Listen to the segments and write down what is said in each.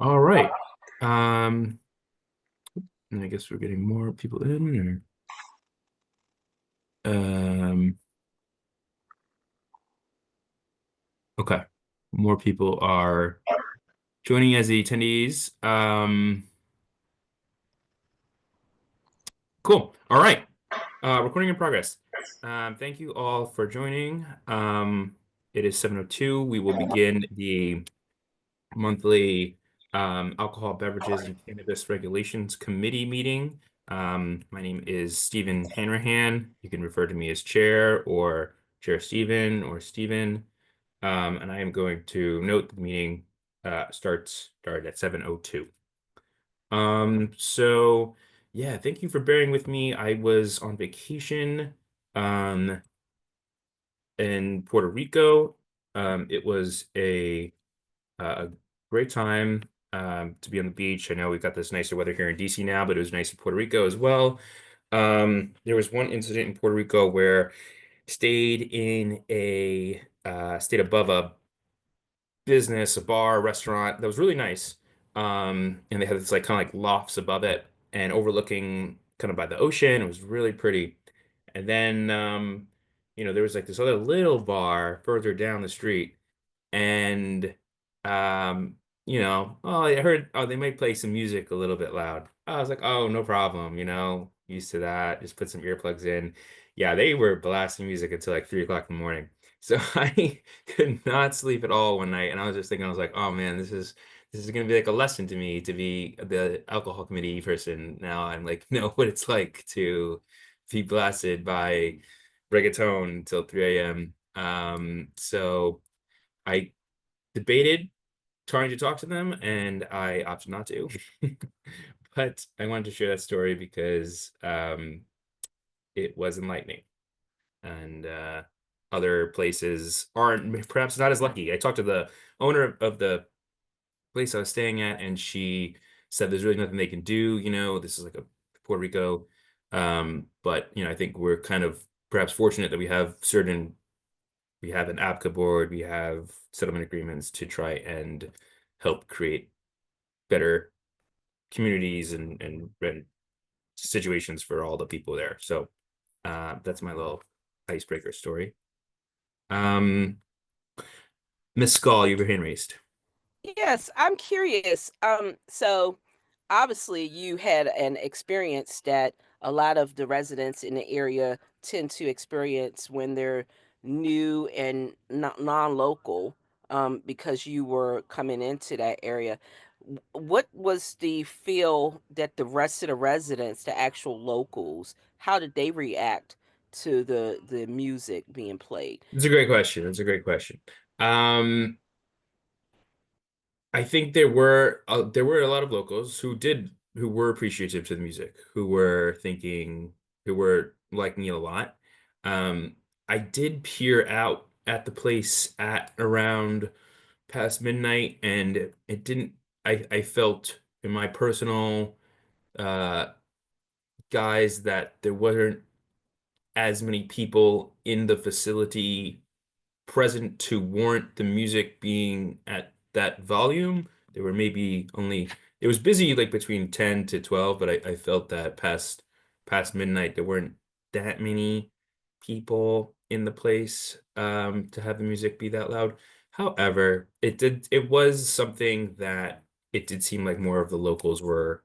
All right. Um, and I guess we're getting more people in. Okay. More people are joining as the attendees. Cool. All right. Recording in progress. Thank you all for joining. It is 7:02. We will begin the monthly Alcohol Beverages and Cannabis Regulations Committee meeting. My name is Stephen Hanrahan. You can refer to me as Chair or Chair Stephen or Stephen. And I am going to note the meeting started at 7:02. So yeah, thank you for bearing with me. I was on vacation um in Puerto Rico. It was a great time to be on the beach. I know we've got this nicer weather here in DC now, but it was nice in Puerto Rico as well. There was one incident in Puerto Rico where stayed in a stayed above a business, a bar, restaurant that was really nice. And they had this like kind of like lofts above it and overlooking kind of by the ocean. It was really pretty. And then there was like this other little bar further down the street and um oh, I heard, oh, they might play some music a little bit loud. I was like, oh, no problem, used to that. Just put some earplugs in. Yeah, they were blasting music until like 3 o'clock in the morning. So I could not sleep at all one night, and I was just thinking, I was like, oh man, this is gonna be like a lesson to me to be the alcohol committee person. Now I'm like, know what it's like to be blasted by reggaeton until 3 a.m. So I debated trying to talk to them and I opted not to. But I wanted to share that story because it was enlightening. And other places aren't perhaps not as lucky. I talked to the owner of the place I was staying at, and she said there's really nothing they can do. This is like a Puerto Rico. But I think we're kind of perhaps fortunate that we have an ABCA board, we have settlement agreements to try and help create better communities and situations for all the people there. So that's my little icebreaker story. Um, Miss Skull, you have your hand raised. Yes, I'm curious. So obviously you had an experience that a lot of the residents in the area tend to experience when they're new and not non-local, because you were coming into that area. What was the feel that the rest of the residents, the actual locals, how did they react to the music being played? It's a great question. It's a great question. Um, I think there were a lot of locals who were appreciative to the music, who were liking it a lot. Um, I did peer out at the place at around past midnight, and it didn't. I felt in my personal uh guise that there weren't as many people in the facility present to warrant the music being at that volume. There were maybe only it was busy like between 10 to 12, but I felt that past midnight there weren't that many people in the place to have the music be that loud. However, it was something that it did seem like more of the locals were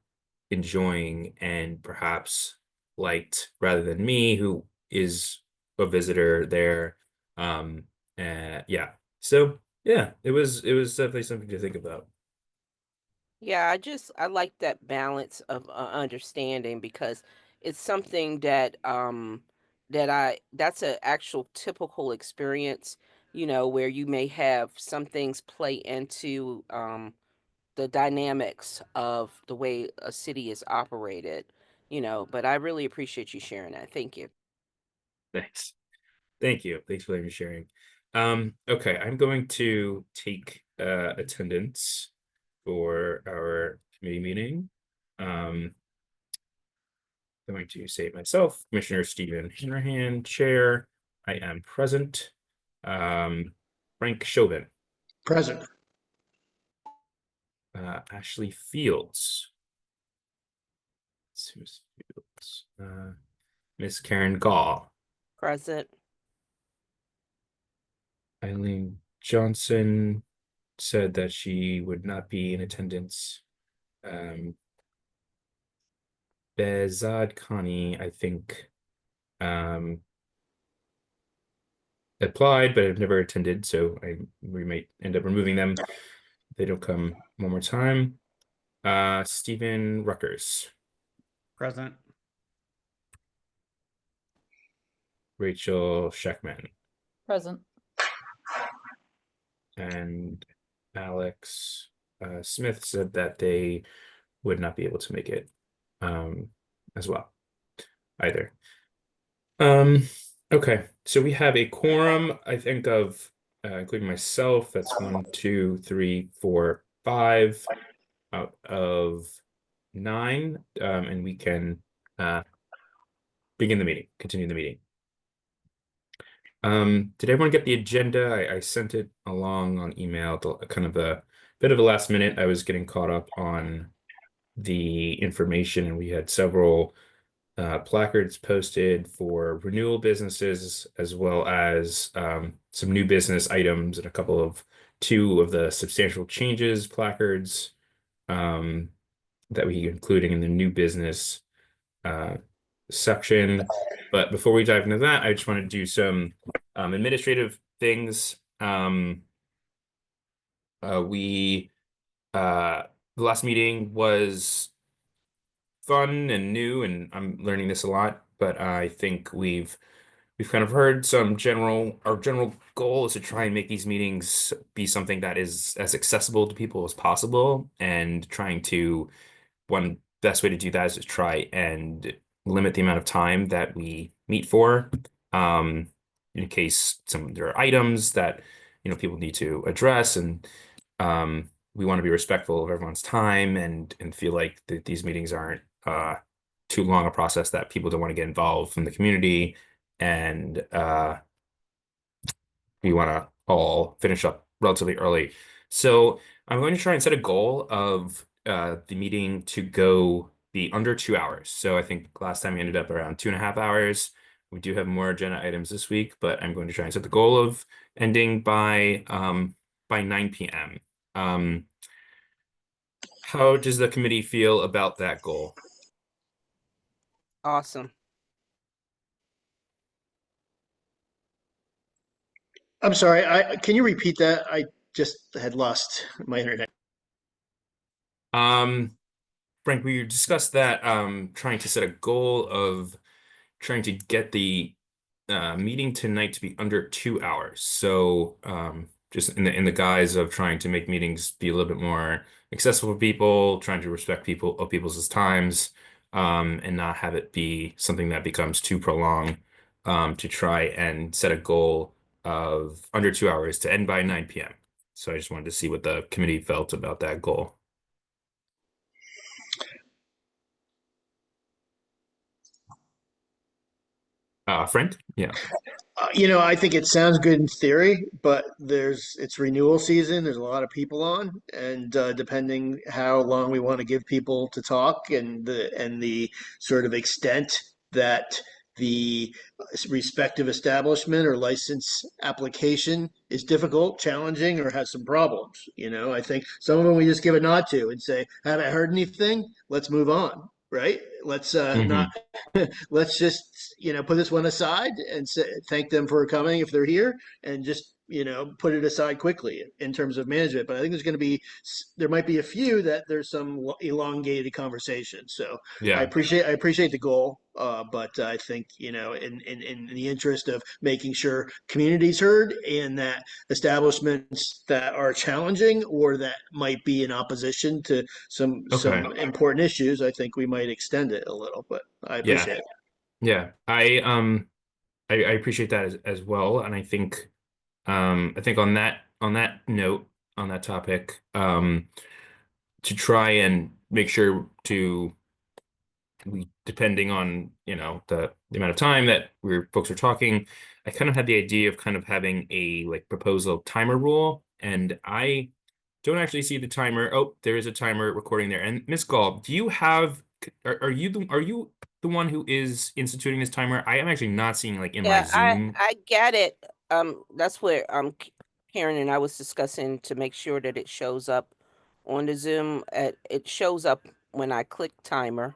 enjoying and perhaps liked rather than me, who is a visitor there. Yeah. So yeah, it was definitely something to think about. Yeah, I like that balance of understanding because it's something that's a actual typical experience, where you may have some things play into the dynamics of the way a city is operated, but I really appreciate you sharing that. Thank you. Thanks. Thank you. Thanks for letting me sharing. Okay, I'm going to take attendance for our committee meeting. Um, I'm going to say it myself, Commissioner Stephen Hanrahan, Chair. I am present. Frank Chauvin, Present. Ashley Fields. Who's Fields? Miss Karen Gall. Present. Eileen Johnson said that she would not be in attendance. Um, Bezad Khani, I think, um, applied, but have never attended, so we might end up removing them if they don't come one more time. Stephen Ruckers, Present. Rachel Scheckman, Present. and Alex Smith said that they would not be able to make it as well either. Okay, so we have a quorum, I think, of including myself. That's 1, 2, 3, 4, 5 out of 9, and we can begin the meeting, continue the meeting. Did everyone get the agenda? I sent it along on email, kind of a bit of a last minute. I was getting caught up on the information, and we had several placards posted for renewal businesses, as well as some new business items and two of the substantial changes placards that we including in the new business section. But before we dive into that, I just want to do some administrative things. The last meeting was fun and new, and I'm learning this a lot, but I think we've kind of heard our general goal is to try and make these meetings be something that is as accessible to people as possible, and trying to one best way to do that is to try and limit the amount of time that we meet for, in case there are items that people need to address, and we want to be respectful of everyone's time and feel like these meetings aren't too long a process that people don't want to get involved in the community, and we want to all finish up relatively early. So I'm going to try and set a goal of the meeting to be under 2 hours. So I think last time we ended up around 2.5 hours. We do have more agenda items this week, but I'm going to try and set the goal of ending by 9 p.m. How does the committee feel about that goal? Awesome. I'm sorry, can you repeat that? I just had lost my internet. Frank, we discussed that trying to set a goal of trying to get the meeting tonight to be under 2 hours. So just in the guise of trying to make meetings be a little bit more accessible for people, trying to respect people's times, and not have it be something that becomes too prolonged, to try and set a goal of under 2 hours to end by 9 p.m. So I just wanted to see what the committee felt about that goal. Frank? Yeah. I think it sounds good in theory, but it's renewal season. There's a lot of people on, and depending how long we want to give people to talk, and the sort of extent that the respective establishment or license application is difficult, challenging, or has some problems. I think some of them we just give a nod to and say, "Haven't heard anything. Let's move on." Right? Let's not. Let's just put this one aside and thank them for coming if they're here, and just put it aside quickly in terms of management. But I think there might be a few that there's some elongated conversation. So Yeah. I appreciate the goal, but I think in the interest of making sure community's heard, and that establishments that are challenging or that might be in opposition to some important issues, I think we might extend it a little. But I appreciate it. Yeah, I appreciate that as well, and I think on that note, on that topic, to try and make sure depending on the amount of time that folks are talking, I kind of had the idea of kind of having a proposal timer rule, and I don't actually see the timer. Oh, there is a timer recording there. And Miss Gall, do you have are you the one who is instituting this timer? I am actually not seeing like in my Yeah, Zoom. I get it. That's where Karen and I was discussing to make sure that it shows up on the Zoom. It shows up when I click timer.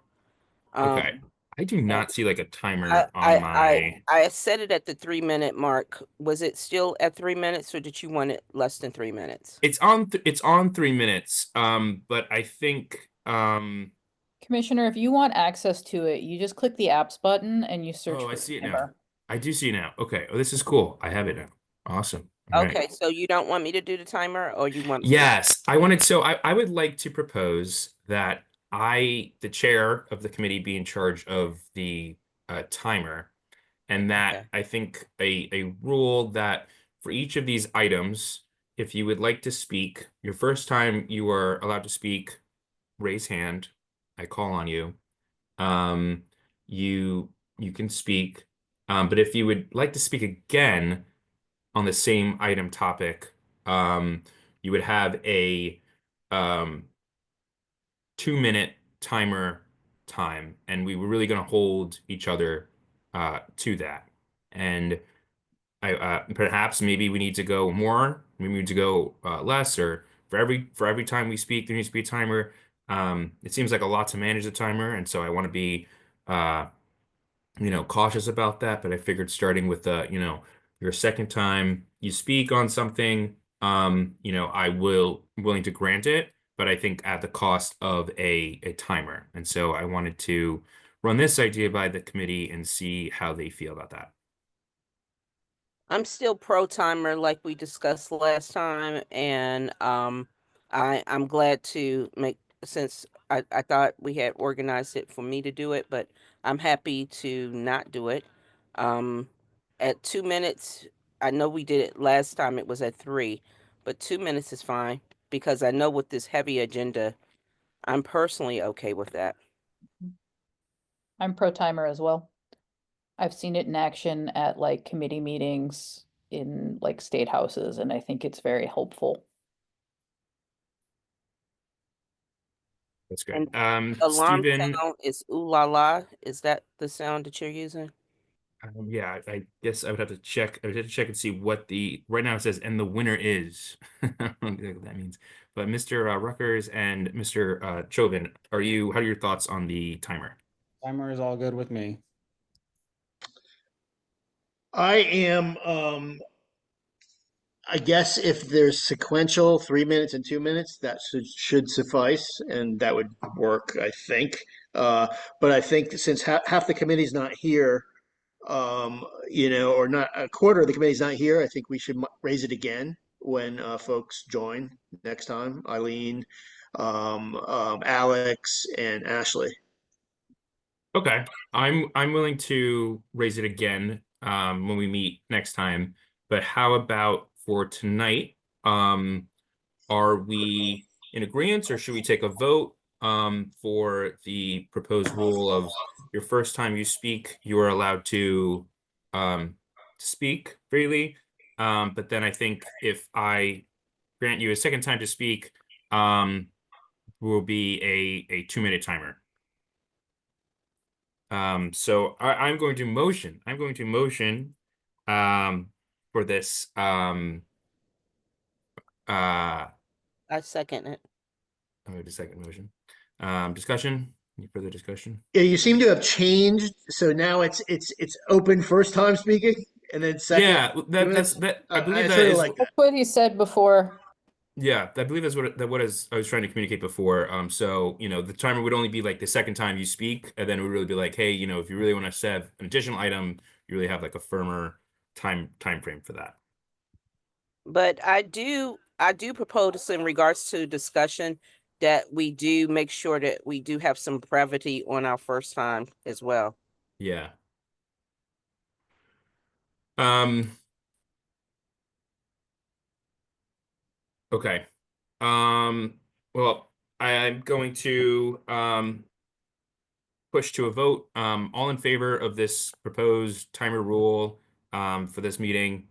Okay. Um, I do and not see like a I timer on I I my. I set it at the 3 minute mark. Was it still at 3 minutes, or did you want it less than 3 minutes? It's on 3 minutes. But I think Commissioner, if you want access to it, you just click the apps button and you search oh, I for see it now. timer. I do see it now. Okay. Oh, this is cool. I have it now. Awesome. All right. Okay, so you don't want me to do the timer, or you want me? Yes, I would like to propose that the chair of the committee, be in charge of the timer, and that Okay. I think a rule that for each of these items, if you would like to speak, your first time you are allowed to speak, raise hand. I call on you. Um, you can speak. But if you would like to speak again on the same item topic, um, you would have a um, 2 minute timer time, and we were really going to hold each other to that. And I perhaps maybe we need to go more, maybe we need to go less, or for every time we speak, there needs to be a timer. It seems like a lot to manage the timer, and so I want to be uh, cautious about that. But I figured starting with your second time you speak on something, I will willing to grant it, but I think at the cost of a timer. And so I wanted to run this idea by the committee and see how they feel about that. I'm still pro timer like we discussed last time, and I'm glad to make, since I thought we had organized it for me to do it, but I'm happy to not do it. Um, at 2 minutes, I know we did it last time, it was at three, but 2 minutes is fine because I know with this heavy agenda, I'm personally okay with that. I'm pro timer as well. I've seen it in action at like committee meetings in like state houses, and I think it's very helpful. That's good. And alarm Stephen, sound is ooh la la. Is that the sound that you're using? yeah, I guess I would have to check. I would have to check and see what right now it says, and the winner is. I don't know what that means. But Mr. Ruckers and Mr. Chauvin, how are your thoughts on the timer? Timer is all good with me. I am, I guess if there's sequential 3 minutes and 2 minutes, that should suffice, and that would work, I think. Uh, but I think since half the committee's not here, or not a quarter of the committee's not here, I think we should raise it again when folks join next time. Eileen, Alex, and Ashley. Okay. I'm willing to raise it again when we meet next time. But how about for tonight? Are we in agreement, or should we take a vote for the proposed rule of your first time you speak, you are allowed to speak freely. But then I think if I grant you a second time to speak, will be a 2 minute timer. So I'm going to motion. I'm going to motion um, for this. I second it. Wait a second motion. Discussion. Any further discussion? Yeah, you seem to have changed, so now it's open first time speaking, and then second Yeah, 2 minutes. I believe I that sort of is. like that. That's what he said before. Yeah, I believe that's what I was trying to communicate before. So the timer would only be like the second time you speak, and then it would really be like, hey, if you really want to set an additional item, you really have like a firmer time frame for that. But I do propose in regards to discussion that we do make sure that we do have some brevity on our first time as well. Yeah. Um. Okay. Well, I'm going to push to a vote. All in favor of this proposed timer rule for this meeting,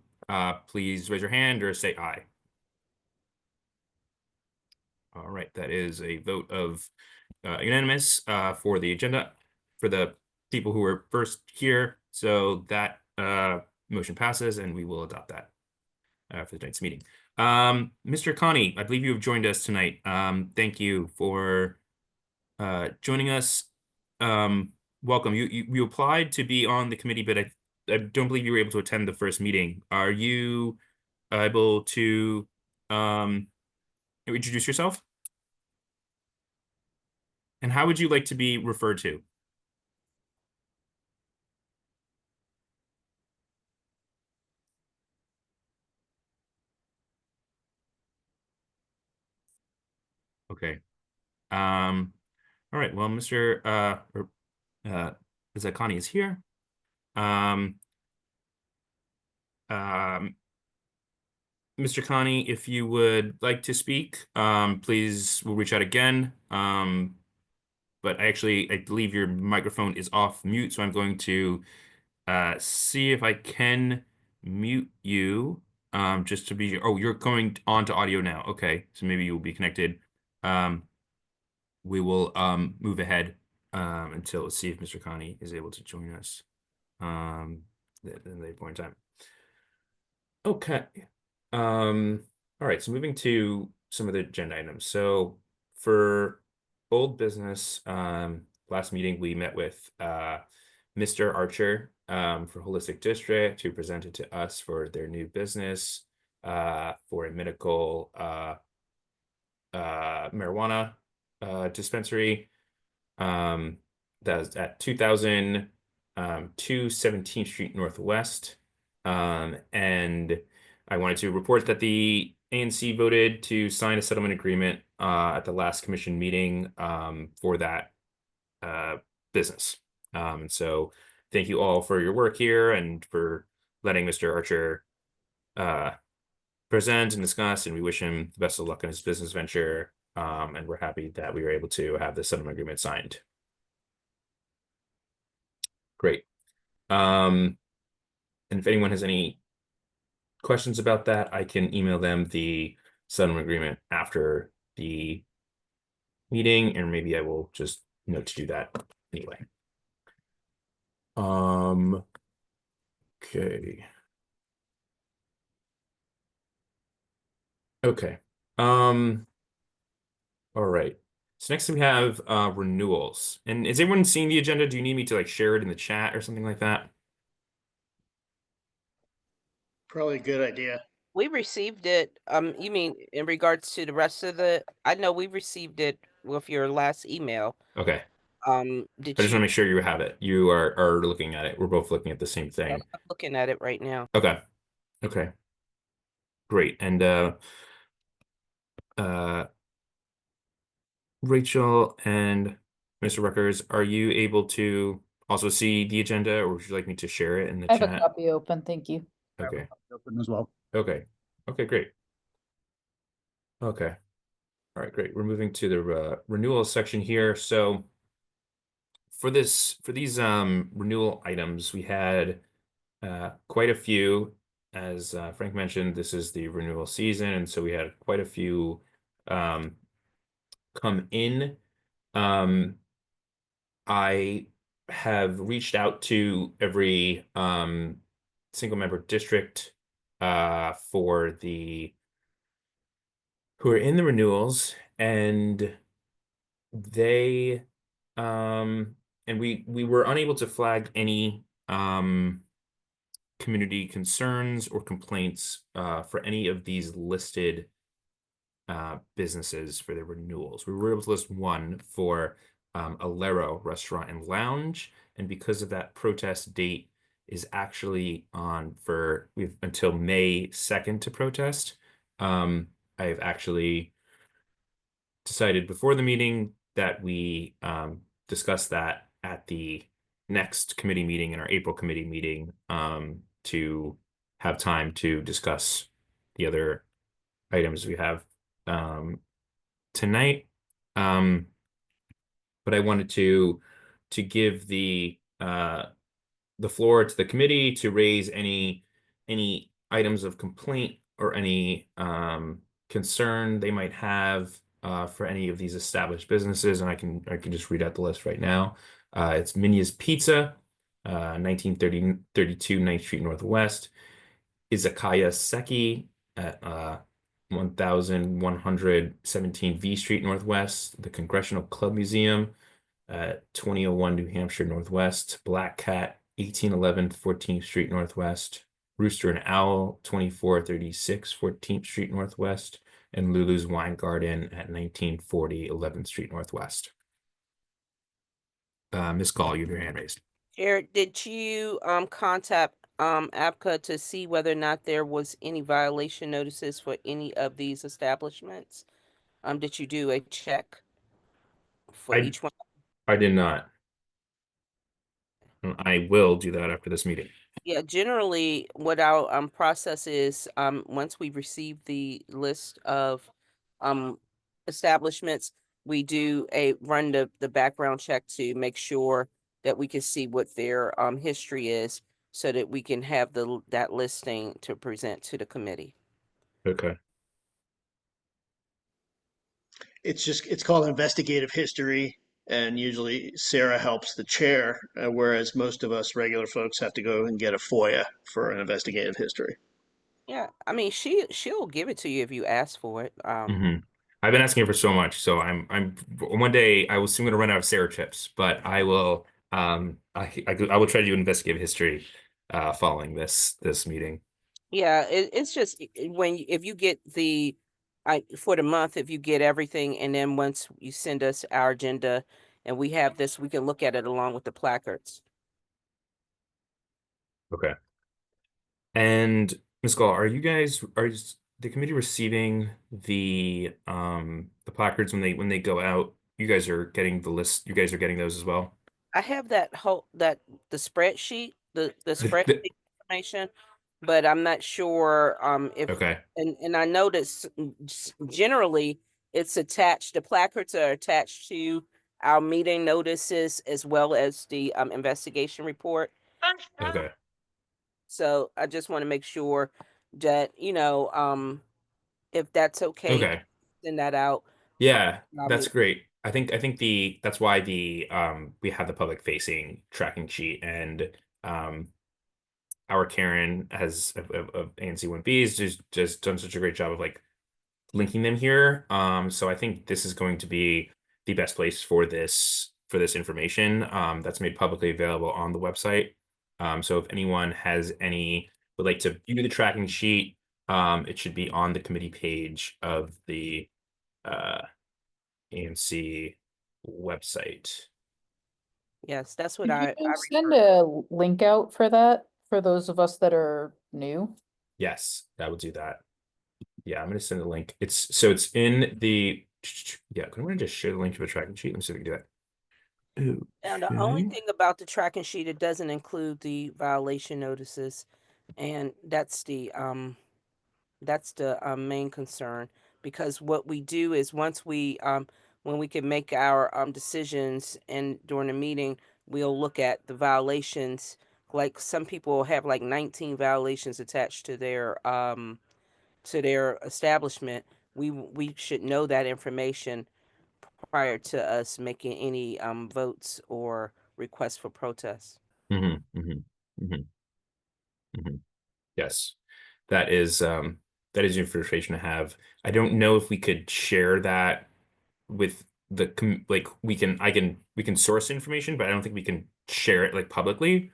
please raise your hand or say aye. All right, that is a vote of unanimous for the agenda for the people who were first here. So that motion passes, and we will adopt that for tonight's meeting. Mr. Connie, I believe you have joined us tonight. Thank you for joining us. Welcome. You applied to be on the committee, but I don't believe you were able to attend the first meeting. Are you able to introduce yourself? And how would you like to be referred to? Okay. All right. Well, Mr. Zakani is here. Mr. Connie, if you would like to speak, please, we'll reach out again. But I believe your microphone is off mute, so I'm going to see if I can mute you. Just to be, oh, you're going on to audio now. Okay, so maybe you'll be connected. We will move ahead until let's see if Mr. Connie is able to join us at a later point in time. Okay. All right, so moving to some of the agenda items. So for old business, last meeting we met with Mr. Archer for Holistic District, who presented to us for their new business for a medical marijuana dispensary. That was at 2000 17th Street Northwest. And I wanted to report that the ANC voted to sign a settlement agreement at the last commission meeting for that business. And so thank you all for your work here and for letting Mr. Archer present and discuss, and we wish him the best of luck in his business venture. And we're happy that we were able to have the settlement agreement signed. Great. And if anyone has any questions about that, I can email them the settlement agreement after the meeting, and maybe I will just note to do that anyway. Okay. Okay. All right. So next we have renewals. And is everyone seeing the agenda? Do you need me to like share it in the chat or something like that? Probably a good idea. We received it. You mean in regards to the rest of I know we received it with your last email. Okay. Did I just you? want to make sure you have it. You are looking at it. We're both looking at the same thing. I'm looking at it right now. Okay. Okay. Great. And Rachel and Mr. Ruckers, are you able to also see the agenda, or would you like me to share it in the I have a chat? copy open, thank you. Okay. Open as well. Okay. Okay, great. Okay. All right, great. We're moving to the renewal section here. So for these renewal items, we had quite a few. As Frank mentioned, this is the renewal season, and so we had quite a few come in. I have reached out to every single member district for who are in the renewals, and they and we were unable to flag any community concerns or complaints for any of these listed businesses for their renewals. We were able to list one for Alero Restaurant and Lounge, and because of that, protest date is actually on for we've until May 2nd to protest. I've actually decided before the meeting that we discuss that at the next committee meeting, in our April committee meeting, to have time to discuss the other items we have tonight. But I wanted to give the floor to the committee to raise any items of complaint or any concern they might have for any of these established businesses, and I can just read out the list right now. It's Minya's Pizza, 1932 9th Street Northwest. Izakaya Seki at 1117 V Street Northwest. The Congressional Club Museum at 2001 New Hampshire Northwest. Black Cat, 1811 14th Street Northwest. Rooster and Owl, 2436 14th Street Northwest. And Lulu's Wine Garden at 1940 11th Street Northwest. Miss Gall, you have your hand raised. Jared, did you contact APCA to see whether or not there was any violation notices for any of these establishments? Did you do a check for I each one? I did not. I will do that after this meeting. Yeah, generally what our process is, once we receive the list of um establishments, we do a run the background check to make sure that we can see what their history is so that we can have that listing to present to the committee. Okay. It's called investigative history, and usually Sarah helps the chair, whereas most of us regular folks have to go and get a FOIA for an investigative history. Yeah, I mean she'll give it to you if you ask for it. I've been asking her for so much, so I'm one day I was soon going to run out of Sarah chips, but I will I will try to do investigative history following this meeting. Yeah, it's just if you get for the month, if you get everything, and then once you send us our agenda and we have this, we can look at it along with the placards. Okay. And Ms. Gall, are the committee receiving the placards when they go out? You guys are getting the list. You guys are getting those as well? I have the spreadsheet, the The- spreadsheet information, but I'm not sure if okay. and I notice generally it's attached. The placards are attached to our meeting notices as well as the investigation report. Okay. So I just want to make sure that, if that's okay, Okay. send that out. Yeah, I'll that's meet. great. I think that's why we have the public facing tracking sheet, and our Karen has of ANC1B has just done such a great job of like linking them here. So I think this is going to be the best place for this information that's made publicly available on the website. So if anyone would like to view the tracking sheet, it should be on the committee page of the ANC website. Yes, that's what Could I you send refer. a link out for that for those of us that are new? Yes, that would do that. Yeah, I'm gonna send a link. It's in the yeah. I'm gonna just share the link to the tracking sheet. Let me see if I can do that. Now, the only Okay. thing about the tracking sheet, it doesn't include the violation notices, and that's the main concern, because what we do is once when we can make our decisions and during the meeting, we'll look at the violations. Like some people have like 19 violations attached to their establishment. We should know that information prior to us making any votes or requests for protests. hmm hmm hmm hmm Yes, that is information to have. I don't know if we could share that with like we can source information, but I don't think we can share it like publicly.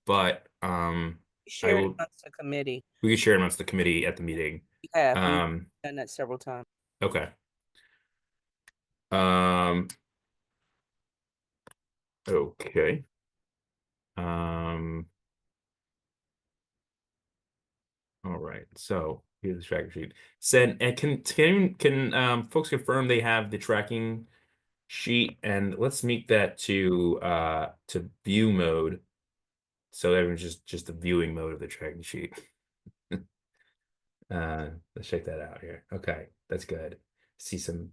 But I Share it will amongst the committee. we could share it amongst the committee at the meeting. We have we've Um, done that several times. okay. Um, okay. Um, all right. So here's the tracking sheet. Said, and can folks confirm they have the tracking sheet, and let's make that to view mode. So everyone's just the viewing mode of the tracking sheet. Let's check that out here. Okay, that's good. See some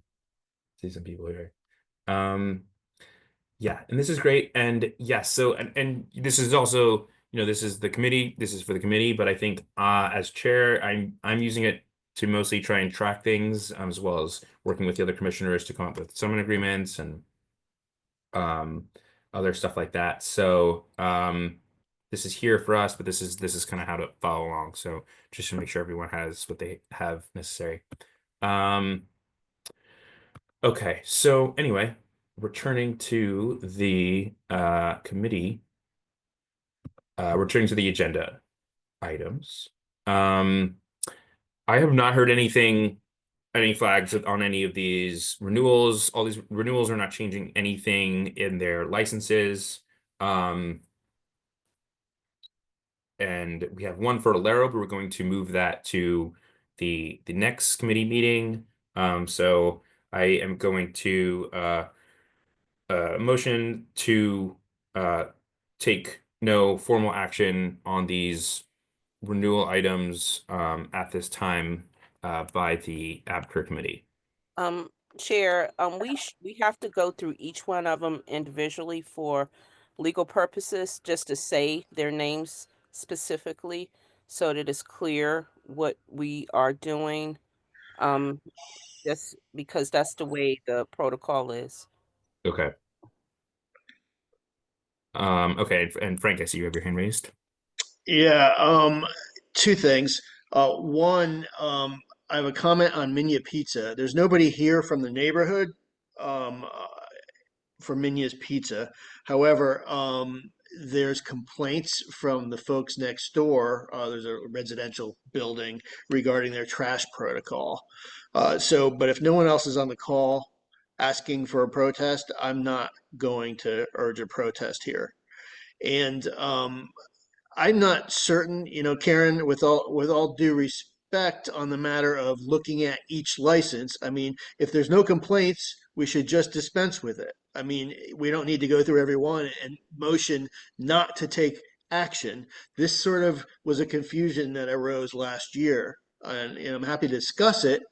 people here. Um, yeah, and this is great. And yes, so and this is also, this is the committee, this is for the committee, but I think as chair, I'm using it to mostly try and track things, as well as working with the other commissioners to come up with settlement agreements and other stuff like that. So this is here for us, but this is kind of how to follow along. So just to make sure everyone has what they have necessary. Okay, so anyway, returning to the committee, returning to the agenda items. I have not heard any flags on any of these renewals. All these renewals are not changing anything in their licenses. And we have one for Alero, but we're going to move that to the next committee meeting. So I am going to motion to take no formal action on these renewal items at this time by the ABCR committee. Chair, we have to go through each one of them individually for legal purposes, just to say their names specifically, so that it's clear what we are doing. Um, just because that's the way the protocol is. Okay. Okay, and Frank, I see you have your hand raised. Yeah, two things. One, I have a comment on Minya Pizza. There's nobody here from the neighborhood for Minya's Pizza. However, there's complaints from the folks next door. There's a residential building regarding their trash protocol. But if no one else is on the call asking for a protest, I'm not going to urge a protest here. And I'm not certain, Karen, with all due respect on the matter of looking at each license. I mean, if there's no complaints, we should just dispense with it. I mean, we don't need to go through every one and motion not to take action. This sort of was a confusion that arose last year, and I'm happy to discuss it,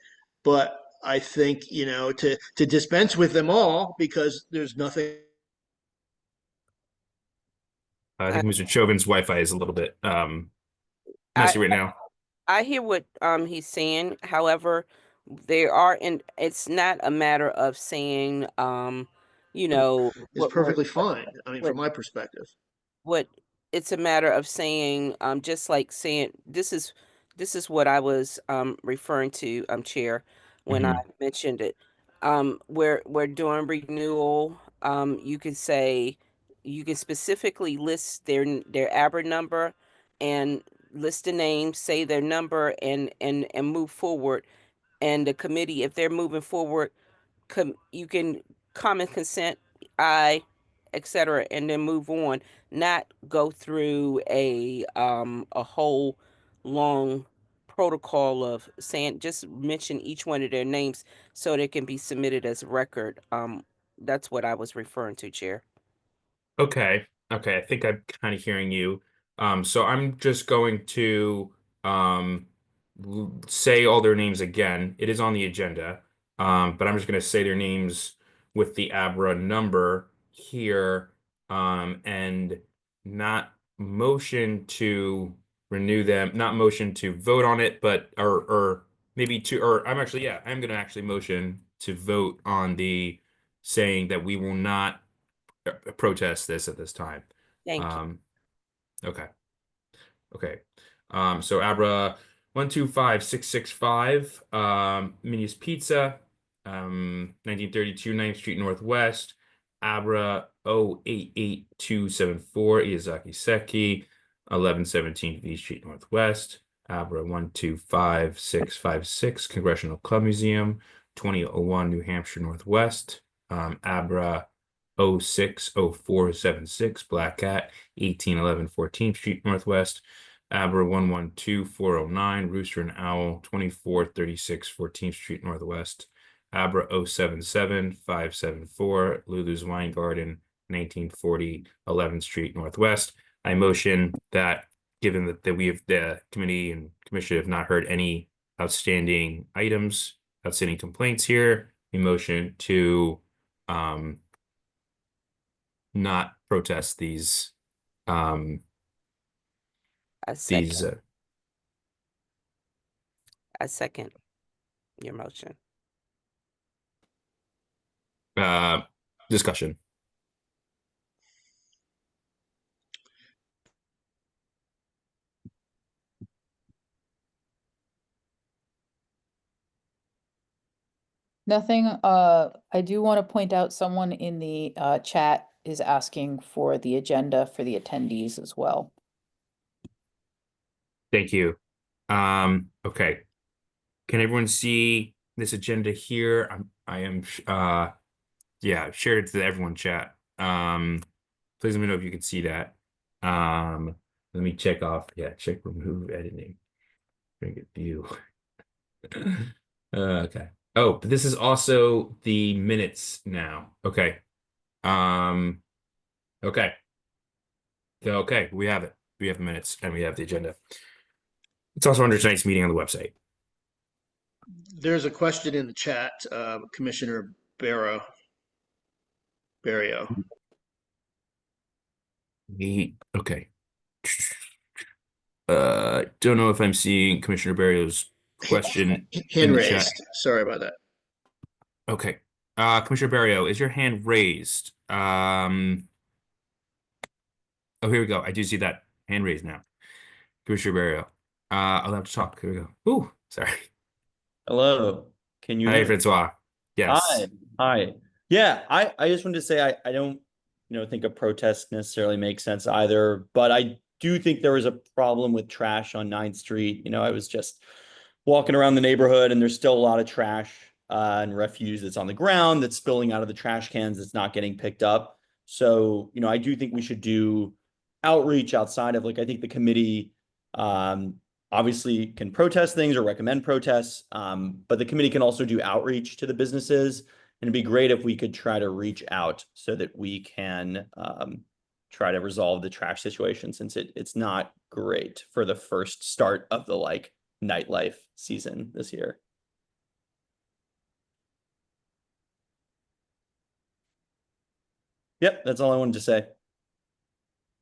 but I think, to dispense with them all because there's nothing. I I, think Mr. Chauvin's Wi-Fi is a little bit I, messy right now. I hear what he's saying. However, it's not a matter of saying Is what we're perfectly fine. I mean, what from my perspective. what it's a matter of saying, just like saying, this is what I was referring to, Chair, when I Mhm. mentioned it. We're doing renewal. You can specifically list their ABRA number and list the name, say their number, and move forward. And the committee, if they're moving forward, you can common consent, I, etc., and then move on. Not go through a whole long protocol of saying, just mention each one of their names so they can be submitted as a record. That's what I was referring to, Chair. Okay. Okay. I think I'm kind of hearing you. So I'm just going to say all their names again. It is on the agenda. But I'm just going to say their names with the ABRA number here, and not motion to renew them, not motion to vote on it, but or maybe to or I'm actually, yeah, I'm going to actually motion to vote on the saying that we will not protest this at this time. Thank you. Um, okay. Okay. So Abra 125665, Mini's Pizza, 1932 9th Street Northwest, Abra 088274, Iazaki Seki, 1117 V Street Northwest, Abra 125656, Congressional Club Museum, 2001 New Hampshire Northwest, Abra 060476, Black Cat, 1811 14th Street Northwest, Abra 112409, Rooster and Owl, 2436 14th Street Northwest, Abra 077574, Lulu's Wine Garden, 1940 11th Street Northwest. I motion that, given that we have the committee and commission have not heard any outstanding complaints here, we motion to not protest these I second. these I second. your motion. Discussion. Nothing. I do want to point out someone in the chat is asking for the agenda for the attendees as well. Thank you. Okay. Can everyone see this agenda here? I am yeah, shared it to everyone chat. Please let me know if you can see that. Let me check off. Yeah, check remove editing. Bring it view. Okay. Oh, but this is also the minutes now. Okay. Um, okay. Okay, we have it. We have the minutes and we have the agenda. It's also under tonight's meeting on the website. There's a question in the chat, Commissioner Barrow. Okay. Don't know if I'm seeing Commissioner Barrio's question in Hand the chat. raised. Sorry about that. Okay. Commissioner Barrio, is your hand raised? Oh, here we go. I do see that hand raised now. Commissioner Barrio. I'll have to talk. Here we go. Ooh, sorry. Hello. Can you Hi, hear me? Francois. Yes. Hi. Hi. Yeah, I just wanted to say I don't, think a protest necessarily makes sense either, but I do think there was a problem with trash on 9th Street. I was just walking around the neighborhood and there's still a lot of trash and refuse that's on the ground that's spilling out of the trash cans that's not getting picked up. So, I do think we should do outreach outside of I think the committee obviously can protest things or recommend protests, but the committee can also do outreach to the businesses. And it'd be great if we could try to reach out so that we can try to resolve the trash situation, since it's not great for the first start of the nightlife season this year. Yep, that's all I wanted to say.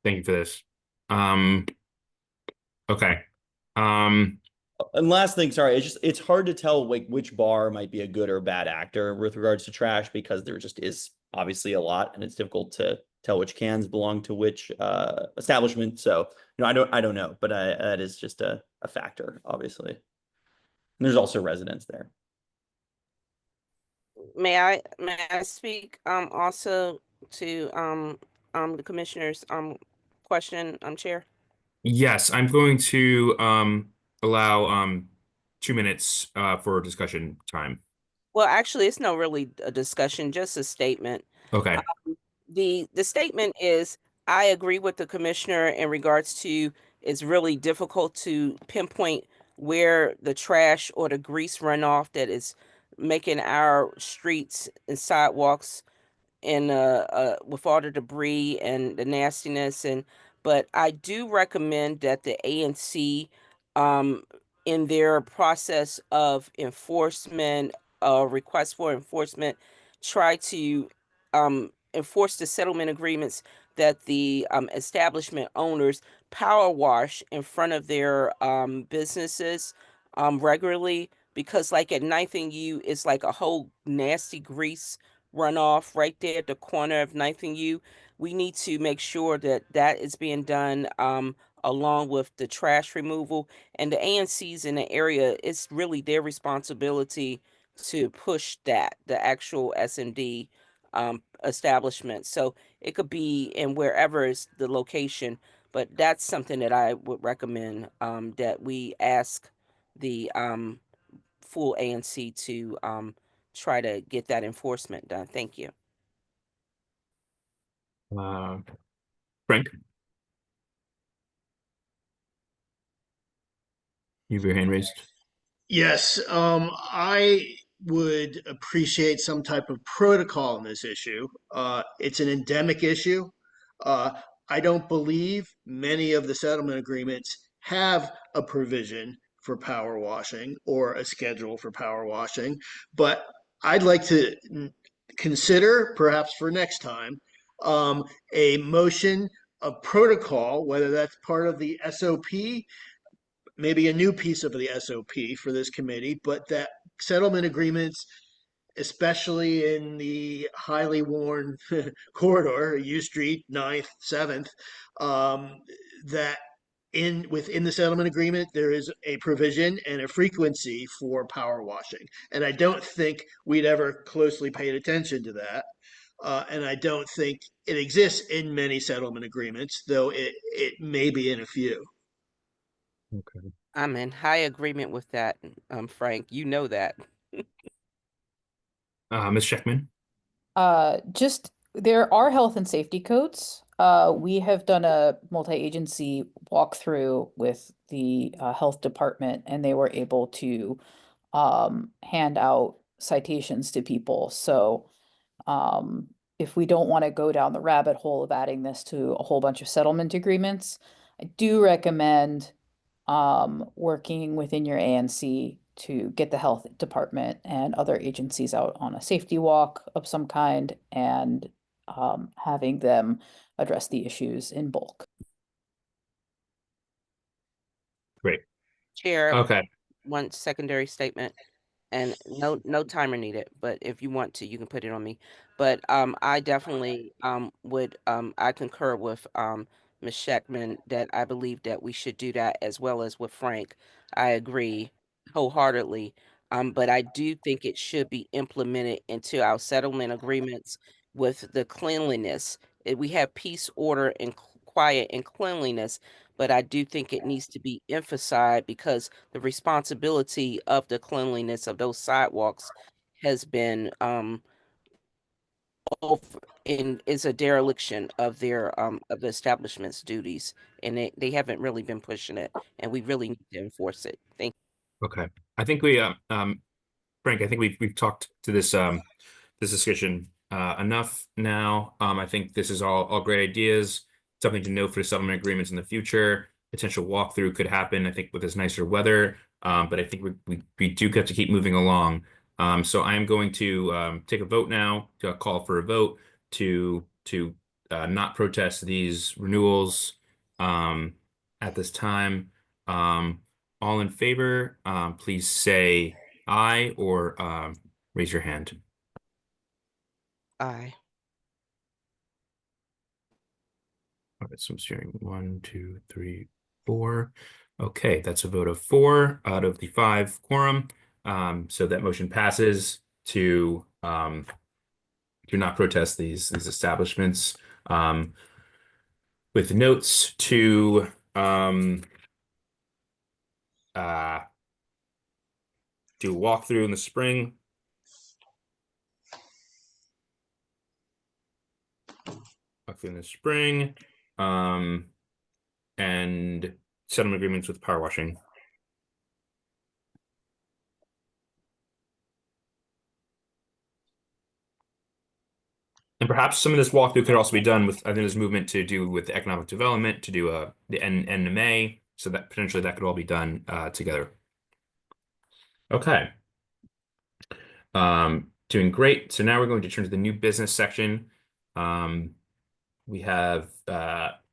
Thank you for this. Okay. And last thing, sorry, it's hard to tell which bar might be a good or bad actor with regards to trash, because there just is obviously a lot and it's difficult to tell which cans belong to which establishment. So, I don't know, but that is just a factor, obviously. And there's also residents there. May I speak also to the commissioner's question, Chair? Yes, I'm going to allow 2 minutes for discussion time. Well, actually, it's no really a discussion, just a statement. Okay. The statement is, I agree with the commissioner in regards to it's really difficult to pinpoint where the trash or the grease runoff that is making our streets and sidewalks and with all the debris and the nastiness. But I do recommend that the ANC um in their process of enforcement, request for enforcement, try to enforce the settlement agreements that the establishment owners power wash in front of their businesses regularly, because like at Ninth and U, it's like a whole nasty grease runoff right there at the corner of Ninth and U. We need to make sure that that is being done along with the trash removal. And the ANCs in the area, it's really their responsibility to push that, the actual SMD establishment. So it could be in wherever is the location, but that's something that I would recommend that we ask the full ANC to try to get that enforcement done. Thank you. Frank, you have your hand raised. Yes, I would appreciate some type of protocol in this issue. It's an endemic issue. Uh, I don't believe many of the settlement agreements have a provision for power washing or a schedule for power washing, but I'd like to consider, perhaps for next time, a motion of protocol, whether that's part of the SOP, maybe a new piece of the SOP for this committee, but that settlement agreements, especially in the highly worn corridor, U Street, 9th, 7th, that within the settlement agreement, there is a provision and a frequency for power washing. And I don't think we'd ever closely paid attention to that. And I don't think it exists in many settlement agreements, though it may be in a few. Okay. I'm in high agreement with that, Frank. You know that. Ms. Scheckman? Just there are health and safety codes. We have done a multi-agency walkthrough with the health department, and they were able to hand out citations to people. So if we don't want to go down the rabbit hole of adding this to a whole bunch of settlement agreements, I do recommend working within your ANC to get the health department and other agencies out on a safety walk of some kind and having them address the issues in bulk. Great. Chair, Okay. one secondary statement. And no timer needed, but if you want to, you can put it on me. But I definitely would I concur with Ms. Scheckman that I believe that we should do that as well as with Frank. I agree wholeheartedly. But I do think it should be implemented into our settlement agreements with the cleanliness. We have peace, order, and quiet and cleanliness, but I do think it needs to be emphasized because the responsibility of the cleanliness of those sidewalks has been over and is a dereliction of the establishment's duties, and they haven't really been pushing it, and we really need to enforce it. Thank Okay. I think we Frank, I think we've talked to this discussion enough now. I think this is all great ideas. Something to note for the settlement agreements in the future. Potential walkthrough could happen, I think, with this nicer weather. But I think we do have to keep moving along. So I am going to take a vote now, to call for a vote to not protest these renewals at this time. All in favor, please say aye or raise your hand. Aye. Okay, so I'm steering 1, 2, 3, 4. Okay, that's a vote of 4 out of the 5 quorum. So that motion passes to not protest these establishments. With notes to do a walkthrough in the spring. Walkthrough in the spring. And settlement agreements with power washing. And perhaps some of this walkthrough could also be done with, I think there's movement to do with economic development, to do the NMA, so that potentially that could all be done together. Okay. Doing great. So now we're going to turn to the new business section. We have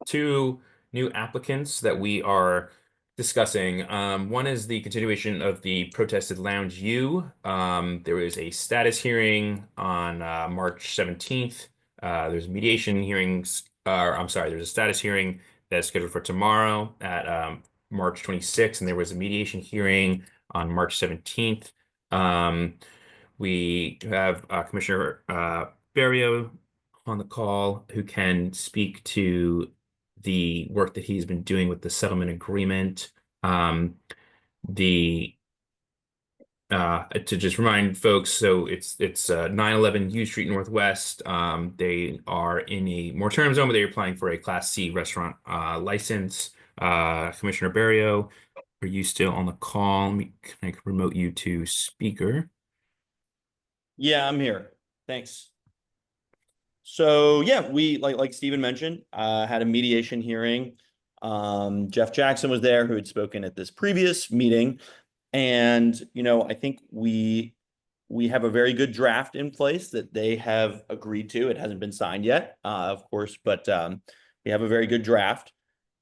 2 new applicants that we are discussing. One is the continuation of the protested Lounge U. There was a status hearing on March 17th. There's mediation hearings, I'm sorry, there's a status hearing that's scheduled for tomorrow at March 26th, and there was a mediation hearing on March 17th. We have Commissioner Barrio on the call who can speak to the work that he's been doing with the settlement agreement. To just remind folks, so it's 911 U Street Northwest. They are in a moratorium zone, but they're applying for a Class C restaurant license. Commissioner Barrio, are you still on the call? Can I remote you to speaker? Yeah, I'm here. Thanks. So yeah, we like Stephen mentioned, had a mediation hearing. Jeff Jackson was there, who had spoken at this previous meeting. And, I think we have a very good draft in place that they have agreed to. It hasn't been signed yet, of course, but we have a very good draft.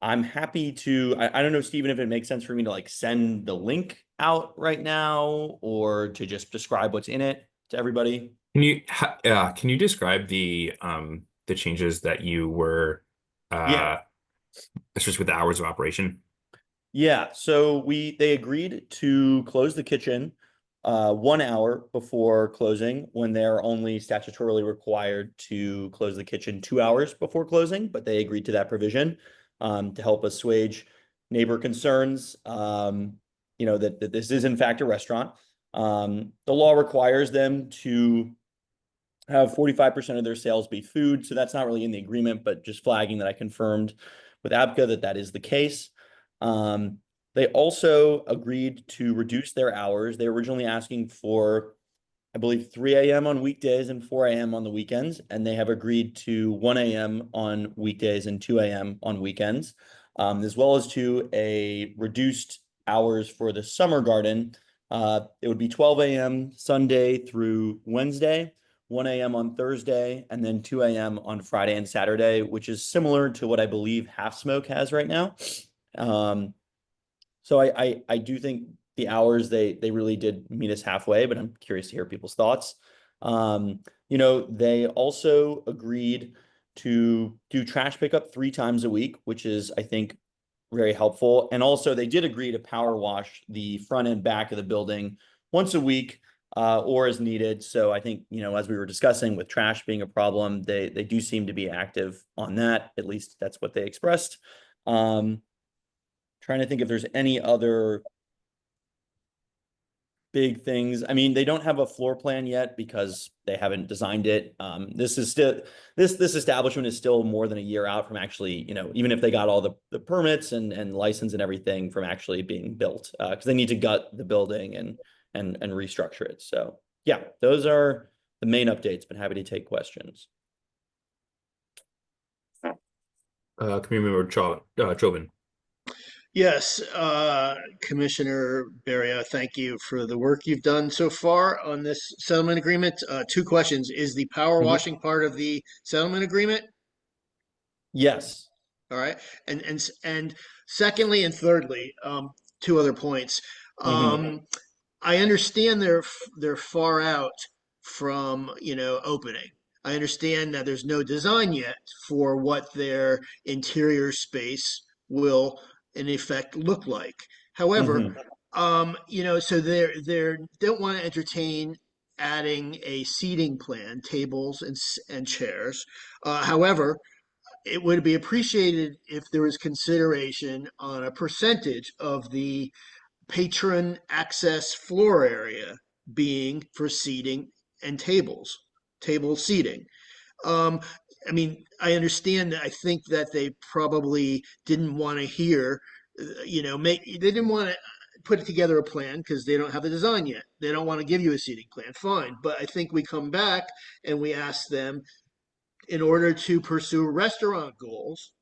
I'm happy to, I don't know, Stephen, if it makes sense for me to like send the link out right now or to just describe what's in it to everybody. Can you describe the changes that you were Yeah. just with the hours of operation? Yeah, so they agreed to close the kitchen 1 hour before closing when they're only statutorily required to close the kitchen 2 hours before closing, but they agreed to that provision to help assuage neighbor concerns, that this is in fact a restaurant. The law requires them to have 45% of their sales be food, so that's not really in the agreement, but just flagging that I confirmed with ABCA that that is the case. They also agreed to reduce their hours. They were originally asking for, I believe, 3 a.m. on weekdays and 4 a.m. on the weekends, and they have agreed to 1 a.m. on weekdays and 2 a.m. on weekends, as well as to a reduced hours for the summer garden. It would be 12 a.m. Sunday through Wednesday, 1 a.m. on Thursday, and then 2 a.m. on Friday and Saturday, which is similar to what I believe Half Smoke has right now. So I do think the hours they really did meet us halfway, but I'm curious to hear people's thoughts. They also agreed to do trash pickup 3 times a week, which is, I think, very helpful. And also they did agree to power wash the front and back of the building once a week, or as needed. So I think, as we were discussing with trash being a problem, they do seem to be active on that. At least that's what they expressed. Trying to think if there's any other big things. I mean, they don't have a floor plan yet because they haven't designed it. This establishment is still more than a year out from actually, even if they got all the permits and license and everything from actually being built, because they need to gut the building and restructure it. So yeah, those are the main updates. Been happy to take questions. Community Member Chauvin. Yes, Commissioner Barrio, thank you for the work you've done so far on this settlement agreement. Two questions. Is the power washing part of the settlement agreement? Yes. All right. And secondly and thirdly, two other points. I understand they're far out from, opening. I understand that there's no design yet for what their interior space will in effect look like. However, so they don't want to entertain adding a seating plan, tables and chairs. However, it would be appreciated if there was consideration on a percentage of the patron access floor area being for seating and table seating. Um, I mean, I understand that. I think that they probably didn't want to hear, they didn't want to put together a plan because they don't have the design yet. They don't want to give you a seating plan. Fine. But I think we come back and we ask them, in order to pursue restaurant goals,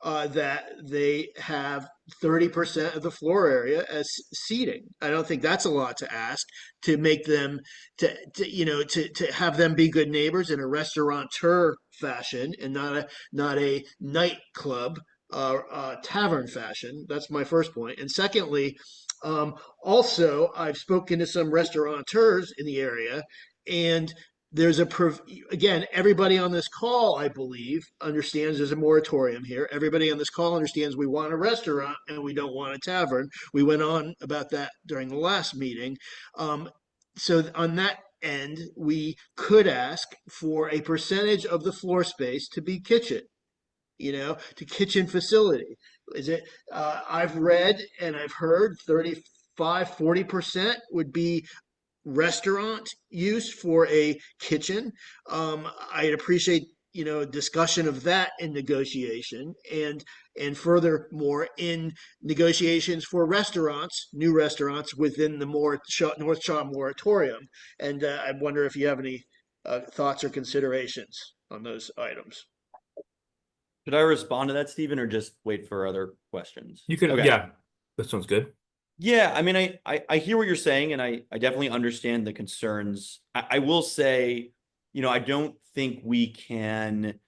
that they have 30% of the floor area as seating. I don't think that's a lot to ask to make them to have them be good neighbors in a restaurateur fashion and not a nightclub tavern fashion. That's my first point. And secondly, also I've spoken to some restaurateurs in the area, and there's again, everybody on this call, I believe, understands there's a moratorium here. Everybody on this call understands we want a restaurant and we don't want a tavern. We went on about that during the last meeting. So on that end, we could ask for a percentage of the floor space to be kitchen, to kitchen facility. Is it, I've read and I've heard 35, 40% would be restaurant use for a kitchen. I'd appreciate discussion of that in negotiation, and furthermore in negotiations for restaurants, new restaurants within the North Shaw moratorium. And I wonder if you have any thoughts or considerations on those items. Should I respond to that, Stephen, or just wait for other questions? You can, Okay. yeah, that sounds good. Yeah, I mean, I hear what you're saying, and I definitely understand the concerns. I will say, I don't think we can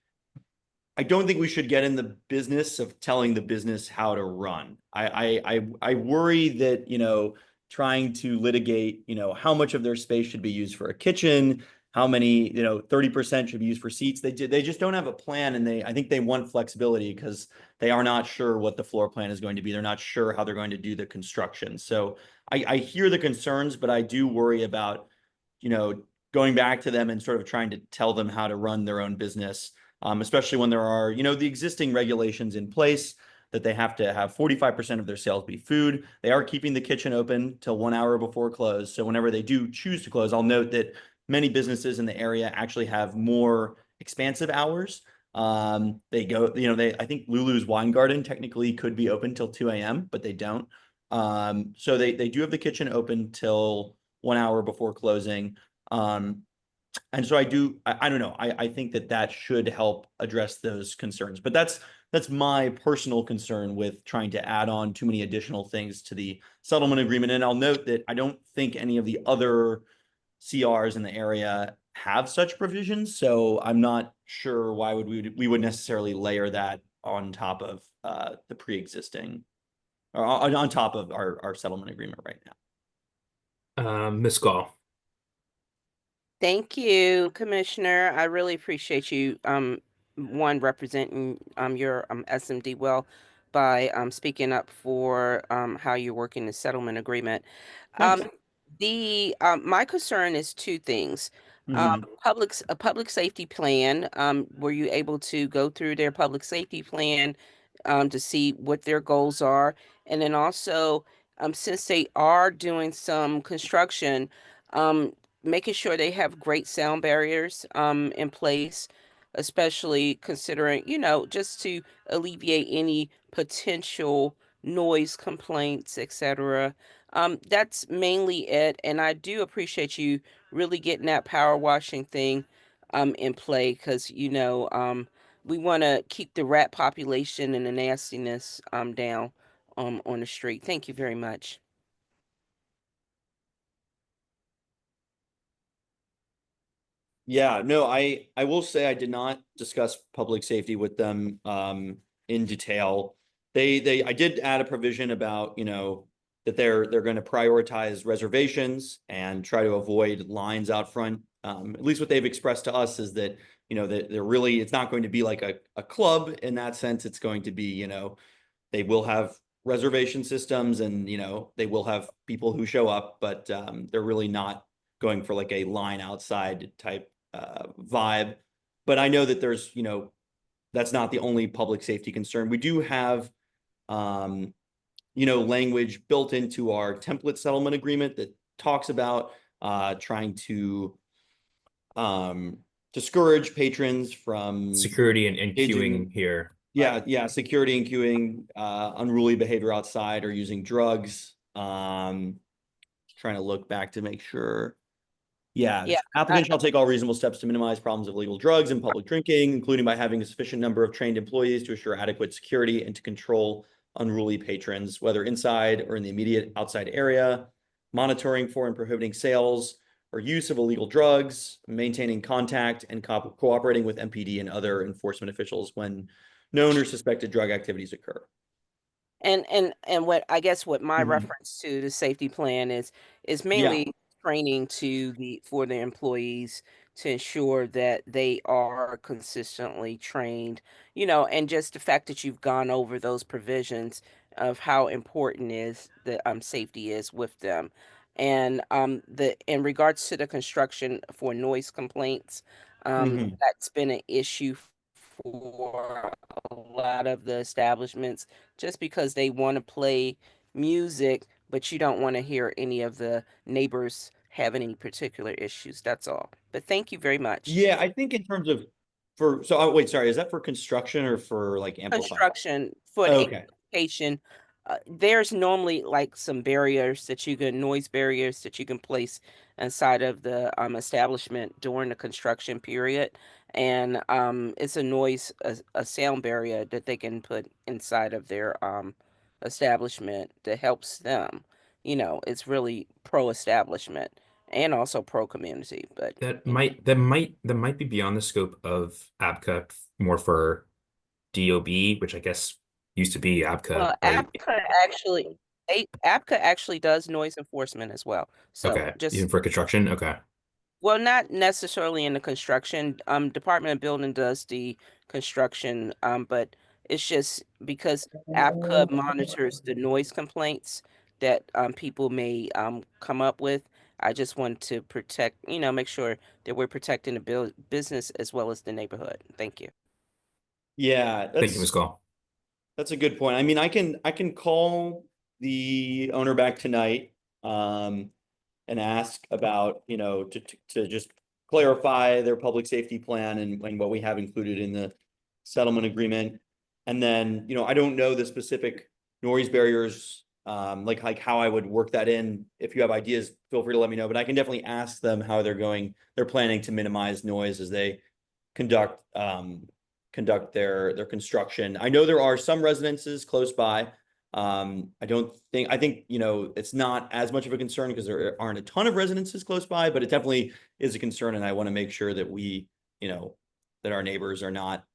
I don't think we should get in the business of telling the business how to run. I worry that, trying to litigate, how much of their space should be used for a kitchen, how many, 30% should be used for seats. They just don't have a plan, and I think they want flexibility because they are not sure what the floor plan is going to be. They're not sure how they're going to do the construction. So I hear the concerns, but I do worry about, going back to them and sort of trying to tell them how to run their own business, especially when there are, the existing regulations in place that they have to have 45% of their sales be food. They are keeping the kitchen open till 1 hour before close. So whenever they do choose to close, I'll note that many businesses in the area actually have more expansive hours. They go, I think Lulu's Wine Garden technically could be open till 2 a.m., but they don't. So they do have the kitchen open till 1 hour before closing. And so I don't know. I think that should help address those concerns. But that's my personal concern with trying to add on too many additional things to the settlement agreement. And I'll note that I don't think any of the other CRs in the area have such provisions. So I'm not sure why we would necessarily layer that on top of the pre-existing, or on top of our settlement agreement right now. Ms. Gall. Thank you, Commissioner. I really appreciate you, one, representing your SMD well by speaking up for how you're working the settlement agreement. Thanks. Um, the My concern is two things. Mhm. A public safety plan. Were you able to go through their public safety plan to see what their goals are? And then also, since they are doing some construction, um, making sure they have great sound barriers in place, especially considering, just to alleviate any potential noise complaints, etc. That's mainly it. And I do appreciate you really getting that power washing thing in play because, we want to keep the rat population and the nastiness down on the street. Thank you very much. Yeah, no, I will say I did not discuss public safety with them in detail. I did add a provision about, that they're going to prioritize reservations and try to avoid lines out front. At least what they've expressed to us is that, that it's not going to be like a club in that sense. It's going to be, they will have reservation systems, and they will have people who show up, but they're really not going for like a line outside type vibe. But I know that there's, that's not the only public safety concern. We do have language built into our template settlement agreement that talks about trying to discourage patrons from Security and engaging. queuing here. Yeah, security and queuing, unruly behavior outside, or using drugs. Trying to look back to make sure. Yeah, Yeah. applicants shall take all reasonable steps to minimize problems of illegal drugs and public drinking, including by having a sufficient number of trained employees to assure adequate security and to control unruly patrons, whether inside or in the immediate outside area, monitoring for and prohibiting sales or use of illegal drugs, maintaining contact and cooperating with MPD and other enforcement officials when known or suspected drug activities occur. And what I guess what my Mhm. reference to the safety plan is Yeah. mainly training for the employees to ensure that they are consistently trained, and just the fact that you've gone over those provisions of how important is the safety is with them. And the in regards to the construction for noise complaints, Mhm. that's been an issue for a lot of the establishments just because they want to play music, but you don't want to hear any of the neighbors having any particular issues. That's all. But thank you very much. Yeah, I think in terms of wait, sorry, is that for construction or for like amplifier? Construction for the Okay. amplification, there's normally like some noise barriers that you can place inside of the establishment during the construction period. And it's a sound barrier that they can put inside of their establishment that helps them. It's really pro establishment and also pro community. But That might be beyond the scope of ABCA, more for DOB, which I guess used to be ABCA, Well, right? APCA actually does noise enforcement as well. So Okay, even just for construction. Okay, well, not necessarily in the construction. Department of Building does the construction, but it's just because APCA monitors the noise complaints that people may come up with. I just want to protect, make sure that we're protecting the business as well as the neighborhood. Thank you. Yeah, thank you, Ms. Call. that's a good point. I mean, I can call the owner back tonight, and ask about, to just clarify their public safety plan and what we have included in the settlement agreement. And then, I don't know the specific noise barriers, like how I would work that in. If you have ideas, feel free to let me know. But I can definitely ask them how they're planning to minimize noise as they conduct conduct their construction. I know there are some residences close by. I think, it's not as much of a concern because there aren't a ton of residences close by, but it definitely is a concern. And I want to make sure that that our neighbors are not